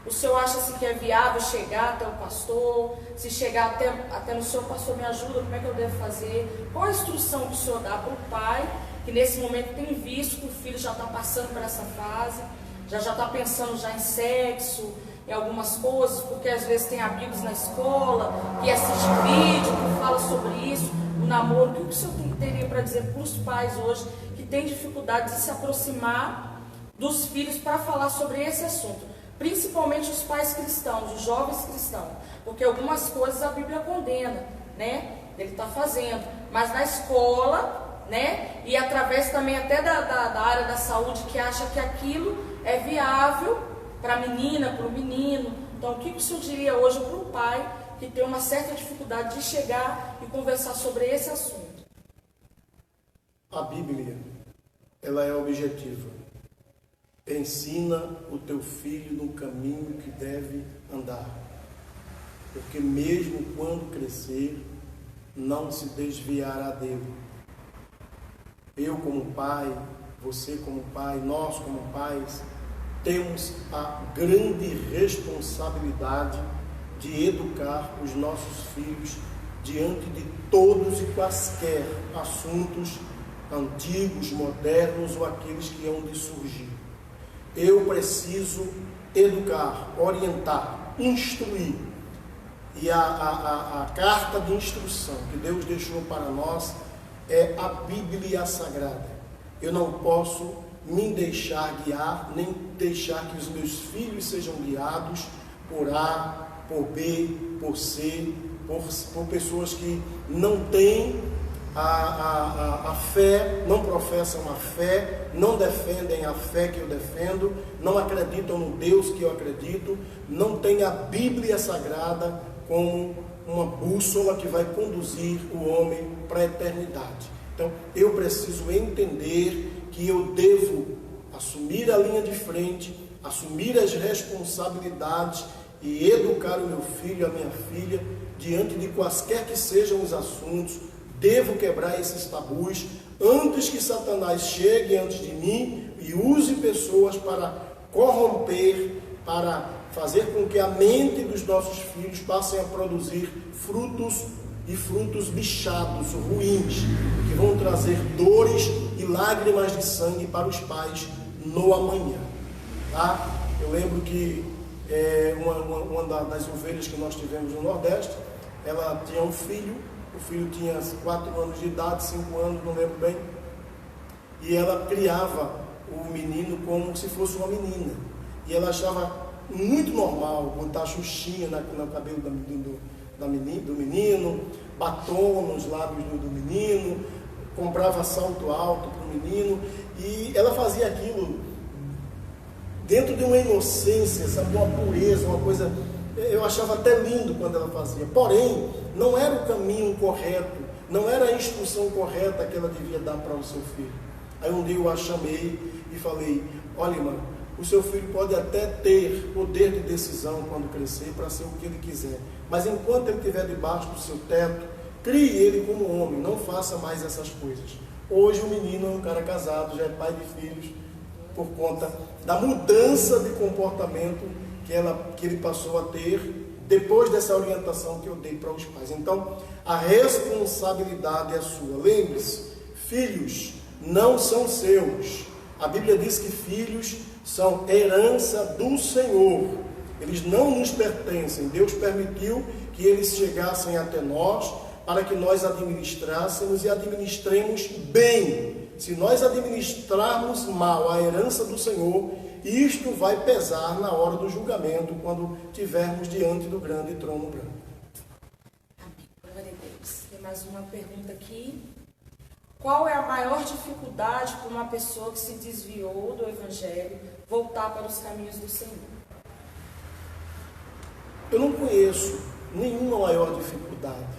O senhor acha assim, que é viável chegar até o pastor? Se chegar até no senhor, pastor, me ajuda, como é que eu devo fazer? Qual a instrução que o senhor dá para o pai que nesse momento tem visto que o filho já está passando por essa fase, já está pensando já em sexo, em algumas coisas, porque às vezes tem amigos na escola que assistem vídeo, que fala sobre isso, o namoro? O que o senhor teria para dizer para os pais hoje que têm dificuldade de se aproximar dos filhos para falar sobre esse assunto? Principalmente os pais cristãos, os jovens cristãos, porque algumas coisas a Bíblia condena, né? Ele está fazendo, mas na escola, né? E através também até da área da saúde, que acha que aquilo é viável para a menina, para o menino. Então, o que o senhor diria hoje para o pai que tem uma certa dificuldade de chegar e conversar sobre esse assunto?
A Bíblia, ela é objetiva. Ensina o teu filho no caminho que deve andar, porque mesmo quando crescer, não se desviará dele. Eu como pai, você como pai, nós como pais, temos a grande responsabilidade de educar os nossos filhos diante de todos e quaisquer assuntos antigos, modernos ou aqueles que hão de surgir. Eu preciso educar, orientar, instruir. E a carta de instrução que Deus deixou para nós é a Bíblia Sagrada. Eu não posso me deixar guiar, nem deixar que os meus filhos sejam guiados por A, por B, por C, por pessoas que não têm a fé, não professam a fé, não defendem a fé que eu defendo, não acreditam no Deus que eu acredito, não têm a Bíblia Sagrada como uma bússola que vai conduzir o homem para a eternidade. Então, eu preciso entender que eu devo assumir a linha de frente, assumir as responsabilidades e educar o meu filho, a minha filha, diante de quaisquer que sejam os assuntos. Devo quebrar esses tabus antes que Satanás chegue antes de mim e use pessoas para corromper, para fazer com que a mente dos nossos filhos passem a produzir frutos e frutos bichados, ruins, que vão trazer dores e lágrimas de sangue para os pais no amanhã. Tá? Eu lembro que uma das ovelhas que nós tivemos no Nordeste, ela tinha um filho, o filho tinha 4 anos de idade, 5 anos, não lembro bem, e ela criava o menino como se fosse uma menina, e ela achava muito normal botar xuxinha no cabelo do menino, batom nos lábios do menino, comprava salto alto para o menino, e ela fazia aquilo dentro de uma inocência, sabe, uma pureza, uma coisa, eu achava até lindo quando ela fazia. Porém, não era o caminho correto, não era a instrução correta que ela devia dar para o seu filho. Aí um dia eu a chamei e falei: olha, irmã, o seu filho pode até ter poder de decisão quando crescer para ser o que ele quiser, mas enquanto ele estiver debaixo do seu teto, crie ele como homem, não faça mais essas coisas. Hoje o menino é um cara casado, já é pai de filhos, por conta da mudança de comportamento que ele passou a ter depois dessa orientação que eu dei para os pais. Então, a responsabilidade é sua. Lembre-se, filhos não são seus. A Bíblia diz que filhos são herança do Senhor. Eles não nos pertencem. Deus permitiu que eles chegassem até nós para que nós administrássemos e administremos bem. Se nós administrarmos mal a herança do Senhor, isto vai pesar na hora do julgamento, quando estivermos diante do grande trono branco.
Amém. Glória a Deus. Tem mais uma pergunta aqui. Qual é a maior dificuldade para uma pessoa que se desviou do Evangelho voltar para os caminhos do Senhor?
Eu não conheço nenhuma maior dificuldade.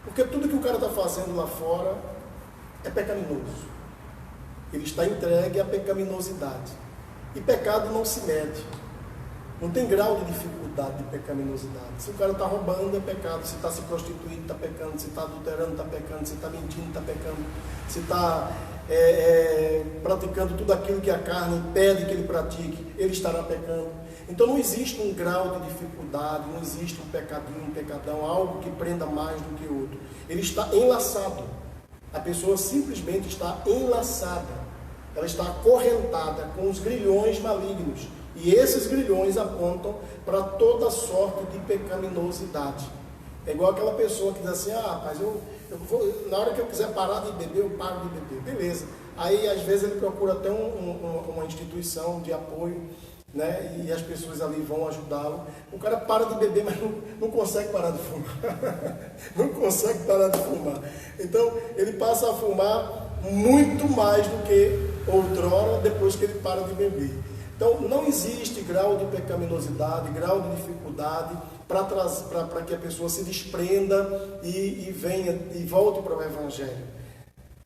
Porque tudo que o cara está fazendo lá fora é pecaminoso. Ele está entregue à pecaminosidade. E pecado não se mede. Não tem grau de dificuldade de pecaminosidade. Se o cara está roubando, é pecado. Se está se prostituindo, está pecando. Se está adulterando, está pecando. Se está mentindo, está pecando. Se está praticando tudo aquilo que a carne pede que ele pratique, ele estará pecando. Então não existe um grau de dificuldade, não existe um pecadinho, um pecadão, algo que prenda mais do que outro. Ele está enlaçado. A pessoa simplesmente está enlaçada. Ela está acorrentada com os grilhões malignos. E esses grilhões apontam para toda sorte de pecaminosidade. É igual aquela pessoa que diz assim: rapaz, eu vou, na hora que eu quiser parar de beber, eu paro de beber. Beleza. Aí, às vezes, ele procura até uma instituição de apoio, né? E as pessoas ali vão ajudá-lo. O cara para de beber, mas não consegue parar de fumar. Não consegue parar de fumar. Então, ele passa a fumar muito mais do que outrora, depois que ele para de beber. Então, não existe grau de pecaminosidade, grau de dificuldade para que a pessoa se desprenda e venha e volte para o Evangelho.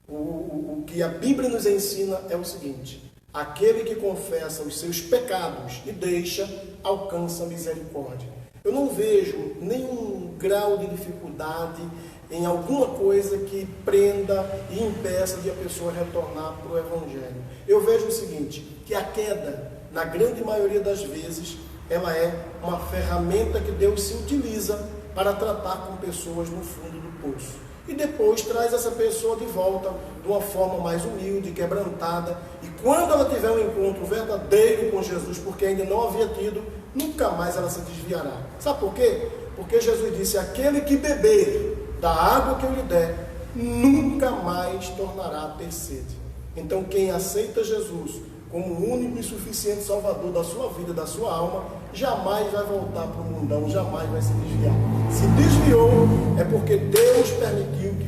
O que a Bíblia nos ensina é o seguinte: aquele que confessa os seus pecados e deixa, alcança a misericórdia. Eu não vejo nenhum grau de dificuldade em alguma coisa que prenda e impeça de a pessoa retornar para o Evangelho. Eu vejo o seguinte, que a queda, na grande maioria das vezes, ela é uma ferramenta que Deus se utiliza para tratar com pessoas no fundo do poço. E depois traz essa pessoa de volta de uma forma mais humilde, quebrantada. E quando ela tiver um encontro verdadeiro com Jesus, porque ainda não havia tido, nunca mais ela se desviará. Sabe por quê? Porque Jesus disse: aquele que beber da água que eu lhe der, nunca mais tornará a ter sede. Então, quem aceita Jesus como o único e suficiente Salvador da sua vida, da sua alma, jamais vai voltar para o mundão, jamais vai se desviar. Se desviou, é porque Deus permitiu que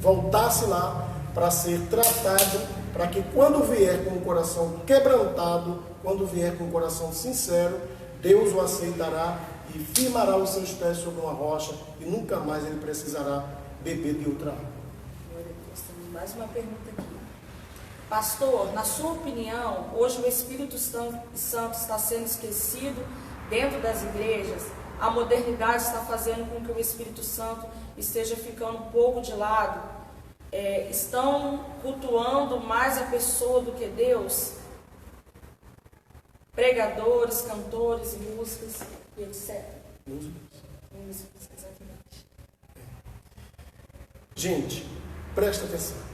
voltasse lá para ser tratado, para que quando vier com o coração quebrantado, quando vier com o coração sincero, Deus o aceitará e firmará os seus pés sobre uma rocha e nunca mais ele precisará beber de outra água.
Glória a Deus. Temos mais uma pergunta aqui. Pastor, na sua opinião, hoje o Espírito Santo está sendo esquecido dentro das igrejas? A modernidade está fazendo com que o Espírito Santo esteja ficando um pouco de lado? Estão cultuando mais a pessoa do que Deus? Pregadores, cantores, músicas e etc. Músicas, exatamente.
Gente, presta atenção.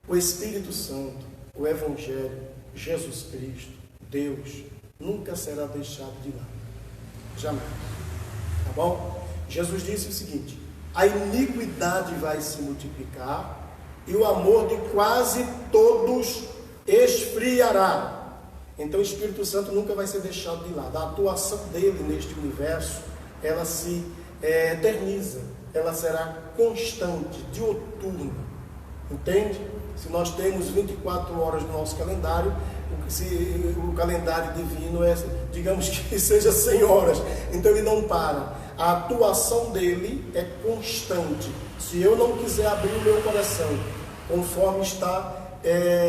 O Espírito Santo, o Evangelho, Jesus Cristo, Deus, nunca será deixado de lado. Jamais. Tá bom? Jesus disse o seguinte: a iniquidade vai se multiplicar e o amor de quase todos esfriará. Então o Espírito Santo nunca vai ser deixado de lado. A atuação dele neste universo, ela se eterniza, ela será constante, dioturna. Entende? Se nós temos 24 horas no nosso calendário, se o calendário divino digamos que seja 100 horas, então ele não para. A atuação dele é constante. Se eu não quiser abrir o meu coração, conforme está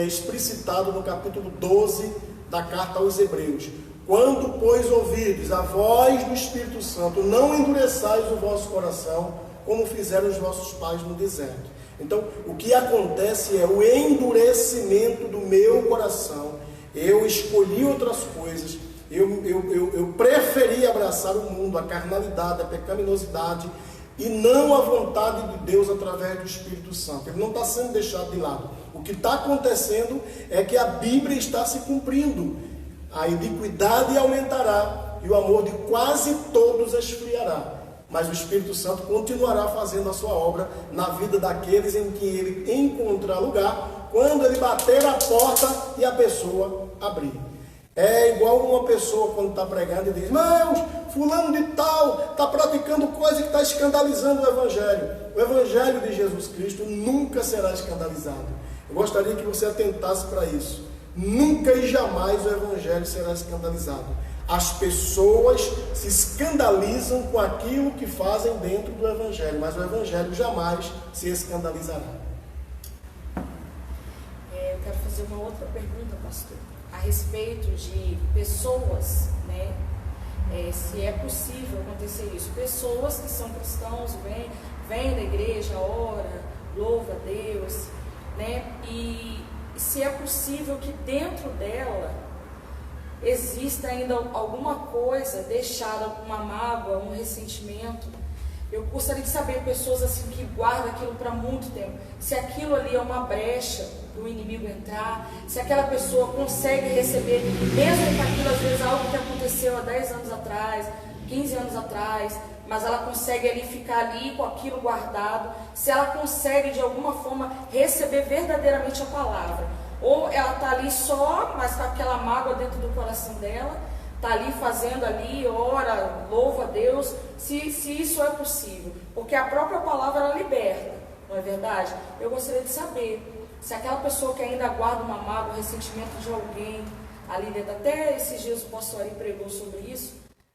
explicitado no capítulo 12 da carta aos Hebreus: quando, pois, ouvirdes a voz do Espírito Santo, não endureçais o vosso coração, como fizeram os vossos pais no deserto. Então, o que acontece é o endurecimento do meu coração. Eu escolhi outras coisas, eu preferi abraçar o mundo, a carnalidade, a pecaminosidade, e não a vontade de Deus através do Espírito Santo. Ele não está sendo deixado de lado. O que está acontecendo é que a Bíblia está se cumprindo. A iniquidade aumentará e o amor de quase todos esfriará. Mas o Espírito Santo continuará fazendo a sua obra na vida daqueles em que ele encontrar lugar, quando ele bater a porta e a pessoa abrir. É igual uma pessoa quando está pregando e diz: irmãos, fulano de tal está praticando coisa que está escandalizando o Evangelho. O Evangelho de Jesus Cristo nunca será escandalizado. Eu gostaria que você atentasse para isso. Nunca e jamais o Evangelho será escandalizado. As pessoas se escandalizam com aquilo que fazem dentro do Evangelho, mas o Evangelho jamais se escandalizará.
Eu quero fazer uma outra pergunta, pastor, a respeito de pessoas, né? Se é possível acontecer isso. Pessoas que são cristãos, vêm da igreja, ora, louva a Deus, né? E se é possível que dentro dela exista ainda alguma coisa deixada, alguma mágoa, um ressentimento. Eu gostaria de saber, pessoas assim que guardam aquilo para muito tempo, se aquilo ali é uma brecha para o inimigo entrar, se aquela pessoa consegue receber, mesmo que aquilo às vezes é algo que aconteceu há 10 anos atrás, 15 anos atrás, mas ela consegue ali ficar ali com aquilo guardado, se ela consegue de alguma forma receber verdadeiramente a palavra. Ou ela está ali só, mas com aquela mágoa dentro do coração dela, está ali fazendo ali, ora, louva a Deus, se isso é possível. Porque a própria palavra ela liberta, não é verdade? Eu gostaria de saber se aquela pessoa que ainda guarda uma mágoa, um ressentimento de alguém ali dentro, até esses dias o pastor Ari pregou sobre isso,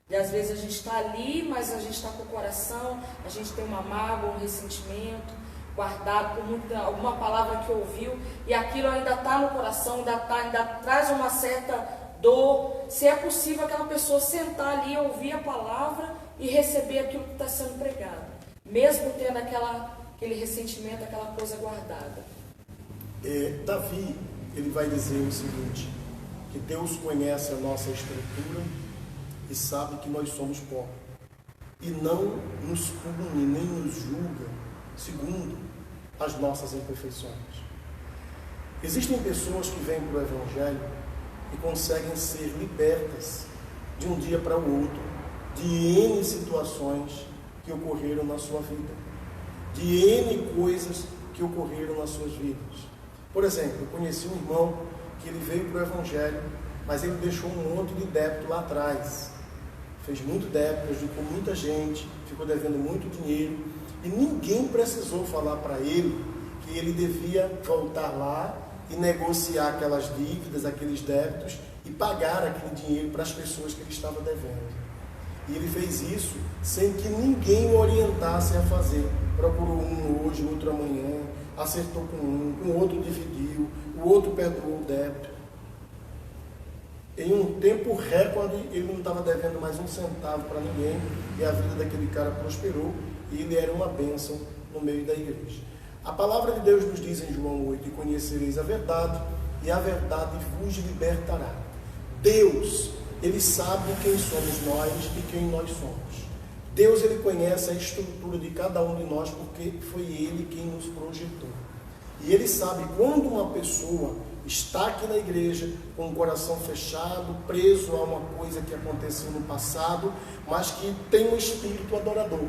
e às vezes a gente está ali, mas a gente está com o coração, a gente tem uma mágoa, um ressentimento guardado por alguma palavra que ouviu, e aquilo ainda está no coração, ainda traz uma certa dor. Se é possível aquela pessoa sentar ali, ouvir a palavra e receber aquilo que está sendo pregado, mesmo tendo aquele ressentimento, aquela coisa guardada.
Davi, ele vai dizer o seguinte, que Deus conhece a nossa estrutura e sabe que nós somos pó, e não nos pune, nem nos julga segundo as nossas imperfeições. Existem pessoas que vêm para o Evangelho e conseguem ser libertas de um dia para o outro de N situações que ocorreram na sua vida, de N coisas que ocorreram nas suas vidas. Por exemplo, eu conheci um irmão que ele veio para o Evangelho, mas ele deixou um monte de débito lá atrás. Fez muito débito, prejudicou muita gente, ficou devendo muito dinheiro, e ninguém precisou falar para ele que ele devia voltar lá e negociar aquelas dívidas, aqueles débitos, e pagar aquele dinheiro para as pessoas que ele estava devendo. E ele fez isso sem que ninguém o orientasse a fazer. Procurou um hoje, outro amanhã, acertou com o outro dividiu, o outro perdoou o débito. Em um tempo recorde, ele não estava devendo mais um centavo para ninguém, e a vida daquele cara prosperou, e ele era uma bênção no meio da igreja. A palavra de Deus nos diz em João 8, e conhecereis a verdade, e a verdade vos libertará. Deus, Ele sabe quem somos nós e quem nós somos. Deus, Ele conhece a estrutura de cada um de nós, porque foi Ele quem nos projetou. E Ele sabe quando uma pessoa está aqui na igreja com o coração fechado, preso a uma coisa que aconteceu no passado, mas que tem um espírito adorador.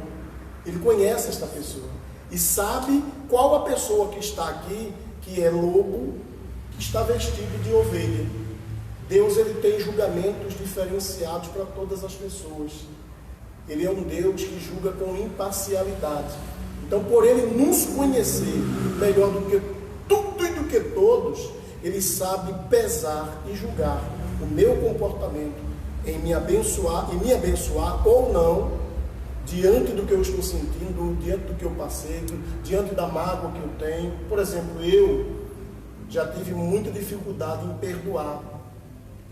Ele conhece esta pessoa e sabe qual a pessoa que está aqui, que é lobo, que está vestido de ovelha. Deus, Ele tem julgamentos diferenciados para todas as pessoas. Ele é um Deus que julga com imparcialidade. Então, por Ele nos conhecer melhor do que tudo e do que todos, Ele sabe pesar e julgar o meu comportamento em me abençoar ou não, diante do que eu estou sentindo, diante do que eu passei, diante da mágoa que eu tenho. Por exemplo, eu já tive muita dificuldade em perdoar.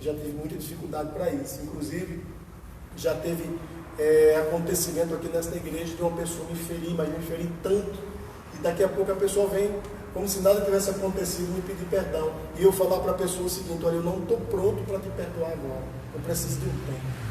Já tive muita dificuldade para isso. Inclusive, já teve acontecimento aqui nesta igreja de uma pessoa me ferir, mas me ferir tanto, e daqui a pouco a pessoa vem como se nada tivesse acontecido, me pedir perdão, e eu falar para a pessoa o seguinte: olha, eu não estou pronto para te perdoar agora, eu preciso de um tempo.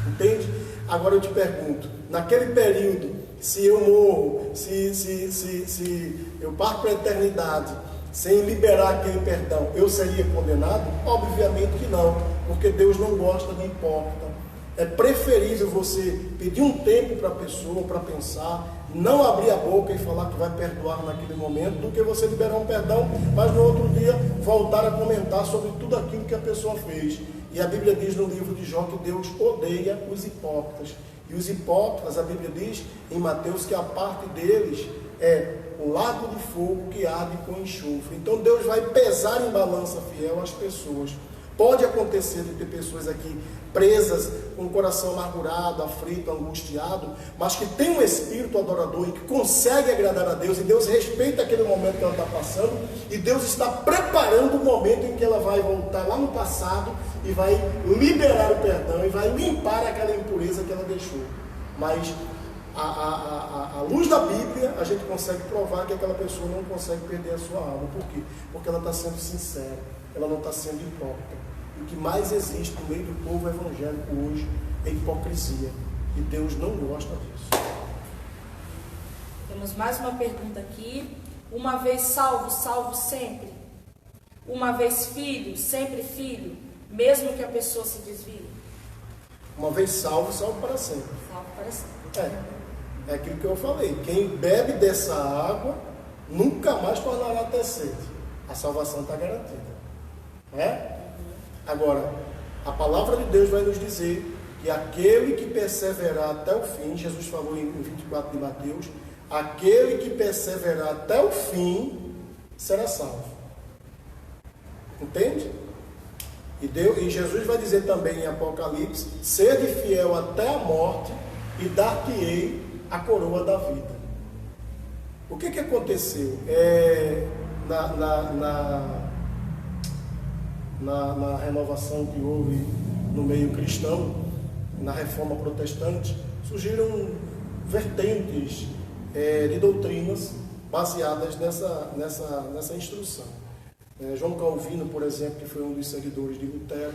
Entende? Agora eu te pergunto, naquele período, se eu morro, se eu parto para a eternidade sem liberar aquele perdão, eu seria condenado? Obviamente que não, porque Deus não gosta de hipócrita. É preferível você pedir um tempo para a pessoa, para pensar, não abrir a boca e falar que vai perdoar naquele momento, do que você liberar um perdão, mas no outro dia voltar a comentar sobre tudo aquilo que a pessoa fez. E a Bíblia diz no livro de Jó que Deus odeia os hipócritas. E os hipócritas, a Bíblia diz em Mateus que a parte deles é o lago de fogo que arde com enxofre. Então Deus vai pesar em balança fiel as pessoas. Pode acontecer de ter pessoas aqui presas, com o coração amargurado, aflito, angustiado, mas que tem um espírito adorador e que consegue agradar a Deus, e Deus respeita aquele momento que ela está passando, e Deus está preparando o momento em que ela vai voltar lá no passado e vai liberar o perdão e vai limpar aquela impureza que ela deixou. Mas à luz da Bíblia, a gente consegue provar que aquela pessoa não consegue perder a sua alma. Por quê? Porque ela está sendo sincera, ela não está sendo hipócrita. O que mais existe no meio do povo evangélico hoje é hipocrisia. E Deus não gosta disso.
Temos mais uma pergunta aqui. Uma vez salvo, salvo sempre? Uma vez filho, sempre filho? Mesmo que a pessoa se desvie?
Uma vez salvo, salvo para sempre.
Salvo para sempre.
É aquilo que eu falei. Quem bebe dessa água nunca mais tornará a ter sede. A salvação está garantida. Agora, a palavra de Deus vai nos dizer que aquele que perseverar até o fim, Jesus falou em 24 de Mateus, aquele que perseverar até o fim será salvo. Entende? E Jesus vai dizer também em Apocalipse: sede fiel até a morte e dar-te-ei a coroa da vida. O que aconteceu? Na renovação que houve no meio cristão, na reforma protestante, surgiram vertentes de doutrinas baseadas nessa instrução. João Calvino, por exemplo, que foi um dos seguidores de Lutero,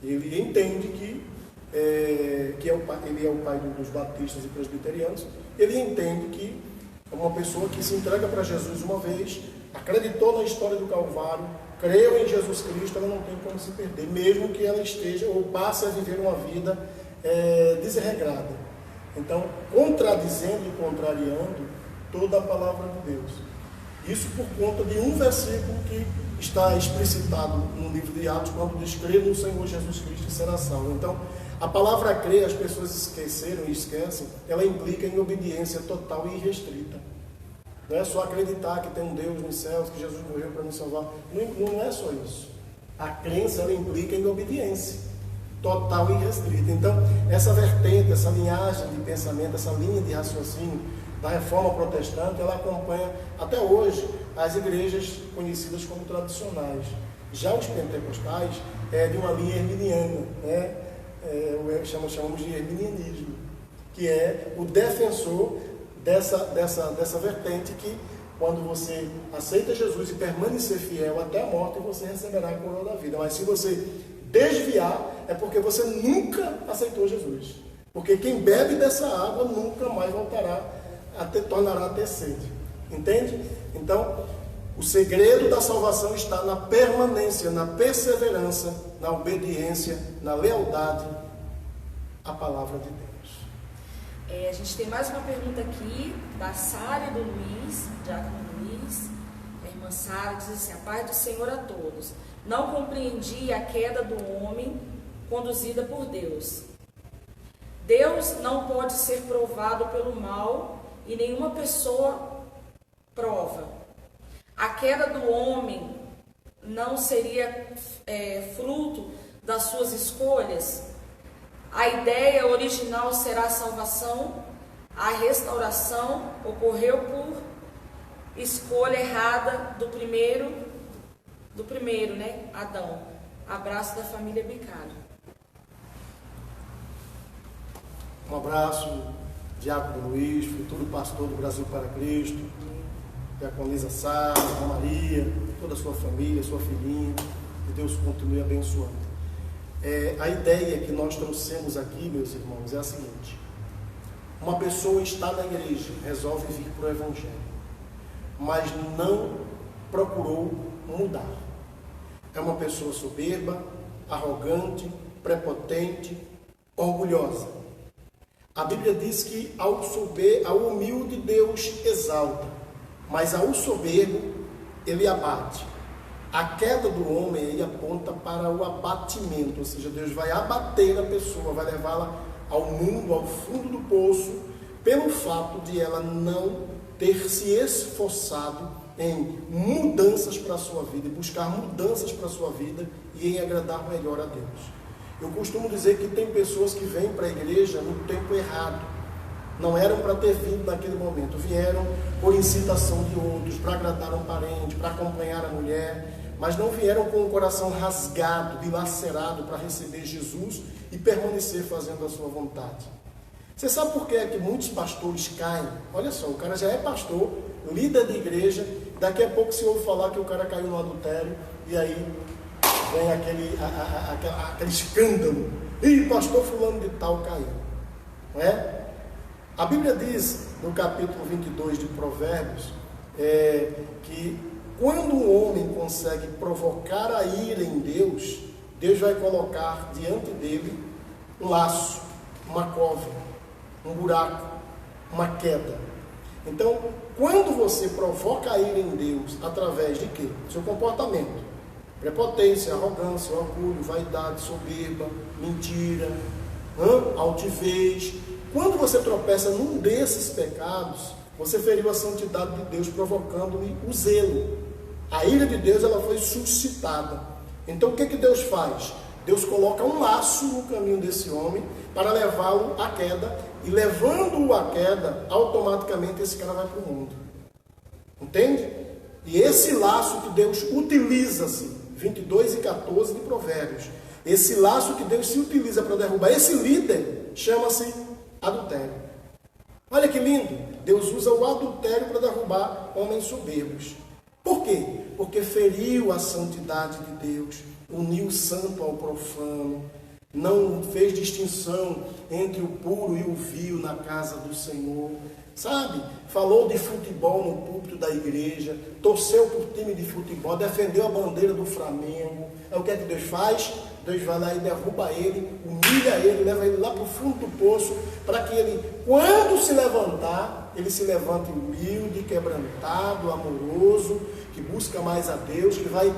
ele entende que ele é o pai dos batistas e presbiterianos. Ele entende que uma pessoa que se entrega para Jesus uma vez, acreditou na história do Calvário, creu em Jesus Cristo, ela não tem como se perder, mesmo que ela esteja ou passe a viver uma vida desregrada. Então, contradizendo e contrariando toda a palavra de Deus. Isso por conta de um versículo que está explicitado no livro de Atos, quando diz: crer no Senhor Jesus Cristo e será salvo. Então, a palavra crer, as pessoas esqueceram e esquecem, ela implica em obediência total e irrestrita. Não é só acreditar que tem um Deus nos céus, que Jesus morreu para nos salvar. Não é só isso. A crença, ela implica em obediência total e irrestrita. Então, essa vertente, essa linhagem de pensamento, essa linha de raciocínio da reforma protestante, ela acompanha até hoje as igrejas conhecidas como tradicionais. Já os pentecostais é de uma linha herminiana, né? Chamamos de herminianismo, que é o defensor dessa vertente que, quando você aceita Jesus e permanecer fiel até a morte, você receberá a coroa da vida. Mas se você desviar, é porque você nunca aceitou Jesus. Porque quem bebe dessa água nunca mais tornará a ter sede. Entende? Então, o segredo da salvação está na permanência, na perseverança, na obediência, na lealdade à palavra de Deus.
A gente tem mais uma pergunta aqui da Sara e do Luiz, Diácono Luiz. A irmã Sara diz assim: a paz do Senhor a todos. Não compreendi a queda do homem conduzida por Deus. Deus não pode ser provado pelo mal e nenhuma pessoa prova. A queda do homem não seria fruto das suas escolhas? A ideia original será a salvação? A restauração ocorreu por escolha errada do primeiro, né? Adão. Abraço da família Bicalho.
Um abraço, Diácono Luiz, futuro pastor do Brasil para Cristo, Diaconisa Sara, Maria, toda a sua família, sua filhinha, que Deus continue abençoando. A ideia que nós trouxemos aqui, meus irmãos, é a seguinte: uma pessoa está na igreja, resolve vir para o Evangelho, mas não procurou mudar. É uma pessoa soberba, arrogante, prepotente, orgulhosa. A Bíblia diz que ao humilde Deus exalta, mas ao soberbo ele abate. A queda do homem aí aponta para o abatimento, ou seja, Deus vai abater a pessoa, vai levá-la ao mundo, ao fundo do poço, pelo fato de ela não ter se esforçado em mudanças para a sua vida, em buscar mudanças para a sua vida e em agradar melhor a Deus. Eu costumo dizer que tem pessoas que vêm para a igreja no tempo errado. Não eram para ter vindo naquele momento, vieram por incitação de outros, para agradar um parente, para acompanhar a mulher, mas não vieram com o coração rasgado, dilacerado para receber Jesus e permanecer fazendo a sua vontade. Você sabe por que é que muitos pastores caem? Olha só, o cara já é pastor, líder de igreja, daqui a pouco se ouve falar que o cara caiu no adultério, e aí vem aquele escândalo. Ih, pastor fulano de tal caiu. Não é? A Bíblia diz, no capítulo 22 de Provérbios, que quando um homem consegue provocar a ira em Deus, Deus vai colocar diante dele um laço, uma cova, um buraco, uma queda. Então, quando você provoca a ira em Deus, através de quê? Seu comportamento. Prepotência, arrogância, orgulho, vaidade, soberba, mentira, altivez. Quando você tropeça num desses pecados, você feriu a santidade de Deus, provocando-lhe o zelo. A ira de Deus, ela foi suscitada. Então, o que Deus faz? Deus coloca um laço no caminho desse homem para levá-lo à queda, e levando-o à queda, automaticamente esse cara vai para o mundo. Entende? E esse laço que Deus utiliza-se, 22 e 14 de Provérbios, esse laço que Deus se utiliza para derrubar esse líder, chama-se adultério. Olha que lindo! Deus usa o adultério para derrubar homens soberbos. Por quê? Porque feriu a santidade de Deus, uniu o santo ao profano, não fez distinção entre o puro e o vil na casa do Senhor, sabe? Falou de futebol no púlpito da igreja, torceu por time de futebol, defendeu a bandeira do Flamengo. Aí o que é que Deus faz? Deus vai lá e derruba ele, humilha ele, leva ele lá para o fundo do poço, para que ele, quando se levantar, ele se levante humilde, quebrantado, amoroso, que busca mais a Deus, que vai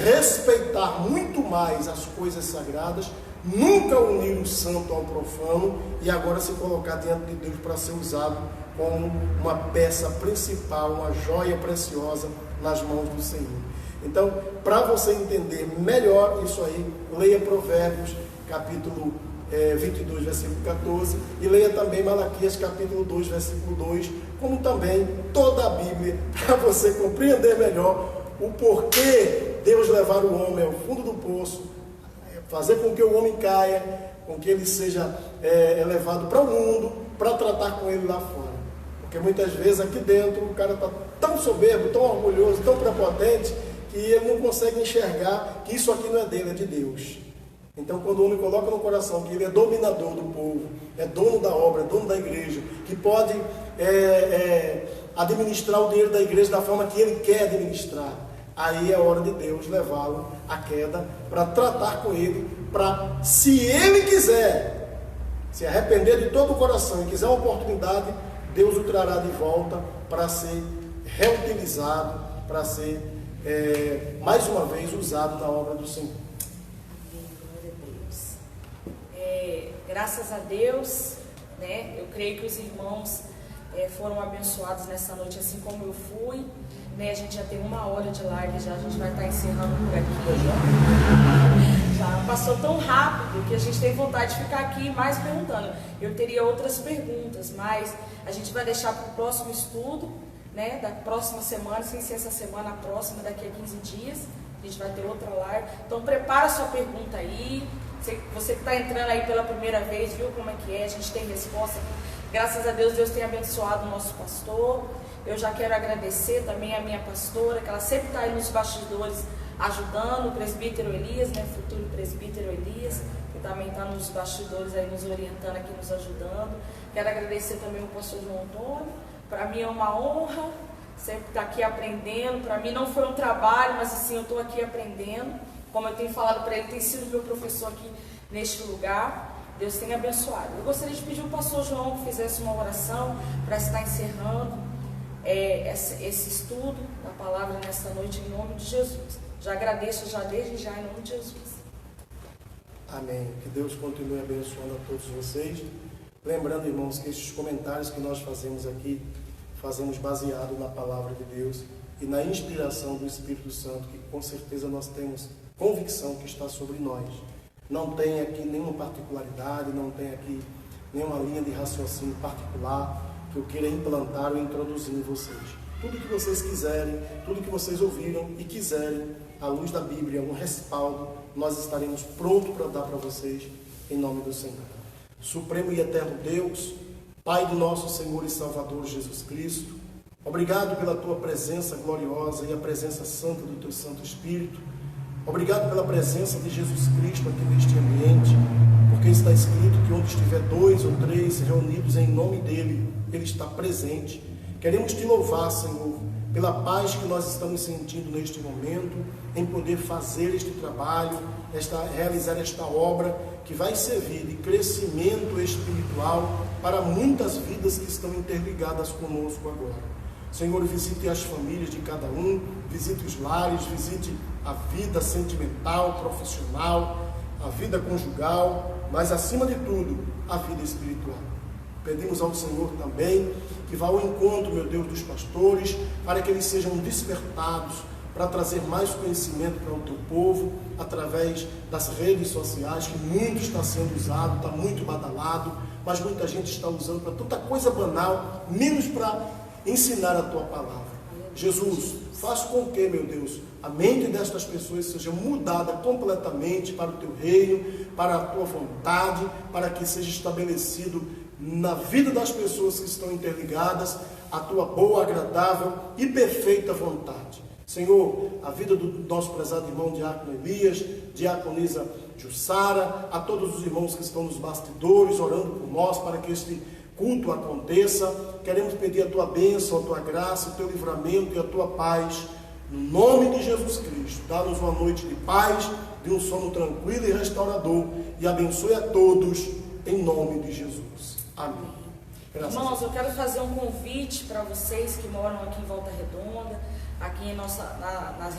respeitar muito mais as coisas sagradas, nunca unir o santo ao profano e agora se colocar diante de Deus para ser usado como uma peça principal, uma joia preciosa nas mãos do Senhor. Então, para você entender melhor isso aí, leia Provérbios, capítulo 22, versículo 14, e leia também Malaquias, capítulo 2, versículo 2, como também toda a Bíblia, para você compreender melhor o porquê Deus levar o homem ao fundo do poço, fazer com que o homem caia, com que ele seja levado para o mundo, para tratar com ele lá fora. Porque muitas vezes aqui dentro o cara está tão soberbo, tão orgulhoso, tão prepotente, que ele não consegue enxergar que isso aqui não é dele, é de Deus. Então, quando o homem coloca no coração que ele é dominador do povo, é dono da obra, é dono da igreja, que pode administrar o dinheiro da igreja da forma que ele quer administrar, aí é hora de Deus levá-lo à queda, para tratar com ele, para, se ele quiser se arrepender de todo o coração e quiser uma oportunidade, Deus o trará de volta para ser reutilizado, para ser mais uma vez usado na obra do Senhor.
Glória a Deus. Graças a Deus, né? Eu creio que os irmãos foram abençoados nessa noite, assim como eu fui. Né? A gente já tem 1 hora de live, já a gente vai estar encerrando por aqui. Já passou tão rápido que a gente tem vontade de ficar aqui mais perguntando. Eu teria outras perguntas, mas a gente vai deixar para o próximo estudo, né? Da próxima semana, sem ser essa semana, a próxima, daqui a 15 dias. A gente vai ter outra live. Então prepara a sua pergunta aí. Você que está entrando aí pela primeira vez, viu como é que é? A gente tem resposta. Graças a Deus, Deus tem abençoado o nosso pastor. Eu já quero agradecer também a minha pastora, que ela sempre está aí nos bastidores ajudando, o presbítero Elias, né, futuro presbítero Elias, que também está nos bastidores aí nos orientando aqui, nos ajudando. Quero agradecer também o pastor João Antônio. Para mim é uma honra sempre estar aqui aprendendo. Para mim não foi um trabalho, mas assim, eu estou aqui aprendendo. Como eu tenho falado para ele, tem sido meu professor aqui neste lugar. Deus tem abençoado. Eu gostaria de pedir ao pastor João que fizesse uma oração para estar encerrando esse estudo da palavra nesta noite, em nome de Jesus. Já agradeço já desde já, em nome de Jesus.
Amém. Que Deus continue abençoando a todos vocês. Lembrando, irmãos, que estes comentários que nós fazemos aqui, fazemos baseado na palavra de Deus e na inspiração do Espírito Santo, que com certeza nós temos convicção que está sobre nós. Não tem aqui nenhuma particularidade, não tem aqui nenhuma linha de raciocínio particular que eu queira implantar ou introduzir em vocês. Tudo que vocês quiserem, tudo que vocês ouviram e quiserem, à luz da Bíblia, um respaldo, nós estaremos prontos para dar para vocês, em nome do Senhor. Supremo e eterno Deus, Pai do nosso Senhor e Salvador Jesus Cristo, obrigado pela Tua presença gloriosa e a presença santa do Teu Santo Espírito. Obrigado pela presença de Jesus Cristo aqui neste ambiente, porque está escrito que onde estiver 2 ou 3 reunidos em nome dEle, Ele está presente. Queremos Te louvar, Senhor, pela paz que nós estamos sentindo neste momento, em poder fazer este trabalho, realizar esta obra que vai servir de crescimento espiritual para muitas vidas que estão interligadas conosco agora. Senhor, visite as famílias de cada um, visite os lares, visite a vida sentimental, profissional, a vida conjugal, mas acima de tudo, a vida espiritual. Pedimos ao Senhor também que vá ao encontro, meu Deus, dos pastores, para que eles sejam despertados, para trazer mais conhecimento para o teu povo, através das redes sociais, que muito está sendo usado, está muito badalado, mas muita gente está usando para tanta coisa banal, menos para ensinar a tua palavra. Jesus, faz com que, meu Deus, a mente destas pessoas seja mudada completamente para o teu reino, para a tua vontade, para que seja estabelecido na vida das pessoas que estão interligadas a tua boa, agradável e perfeita vontade. Senhor, a vida do nosso prezado irmão Diácono Elias, Diaconisa Jussara, a todos os irmãos que estão nos bastidores, orando por nós, para que este culto aconteça. Queremos pedir a tua bênção, a tua graça, o teu livramento e a tua paz, no nome de Jesus Cristo. Dá-nos uma noite de paz, de um sono tranquilo e restaurador, e abençoe a todos, em nome de Jesus. Amém.
Irmãos, eu quero fazer um convite para vocês que moram aqui em Volta Redonda, aqui nas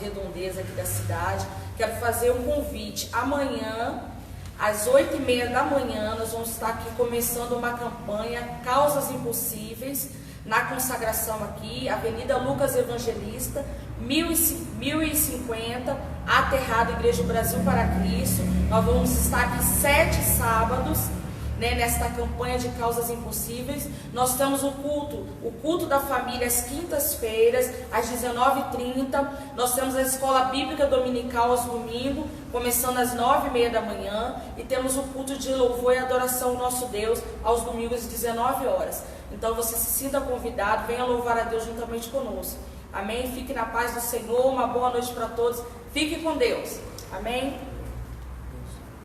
redondezas aqui da cidade. Quero fazer um convite. Amanhã, às 8h30 da manhã, nós vamos estar aqui começando uma campanha Causas Impossíveis, na consagração aqui, Avenida Lucas Evangelista, 1050, Aterrado, Igreja Brasil para Cristo. Nós vamos estar aqui 7 sábados, nesta campanha de Causas Impossíveis. Nós temos o culto da família às quintas-feiras, às 19h30. Nós temos a escola bíblica dominical aos domingos, começando às 9h30 da manhã. E temos o culto de louvor e adoração ao nosso Deus, aos domingos às 19 horas. Então você se sinta convidado, venha louvar a Deus juntamente conosco. Amém? Fique na paz do Senhor, uma boa noite para todos. Fique com Deus. Amém?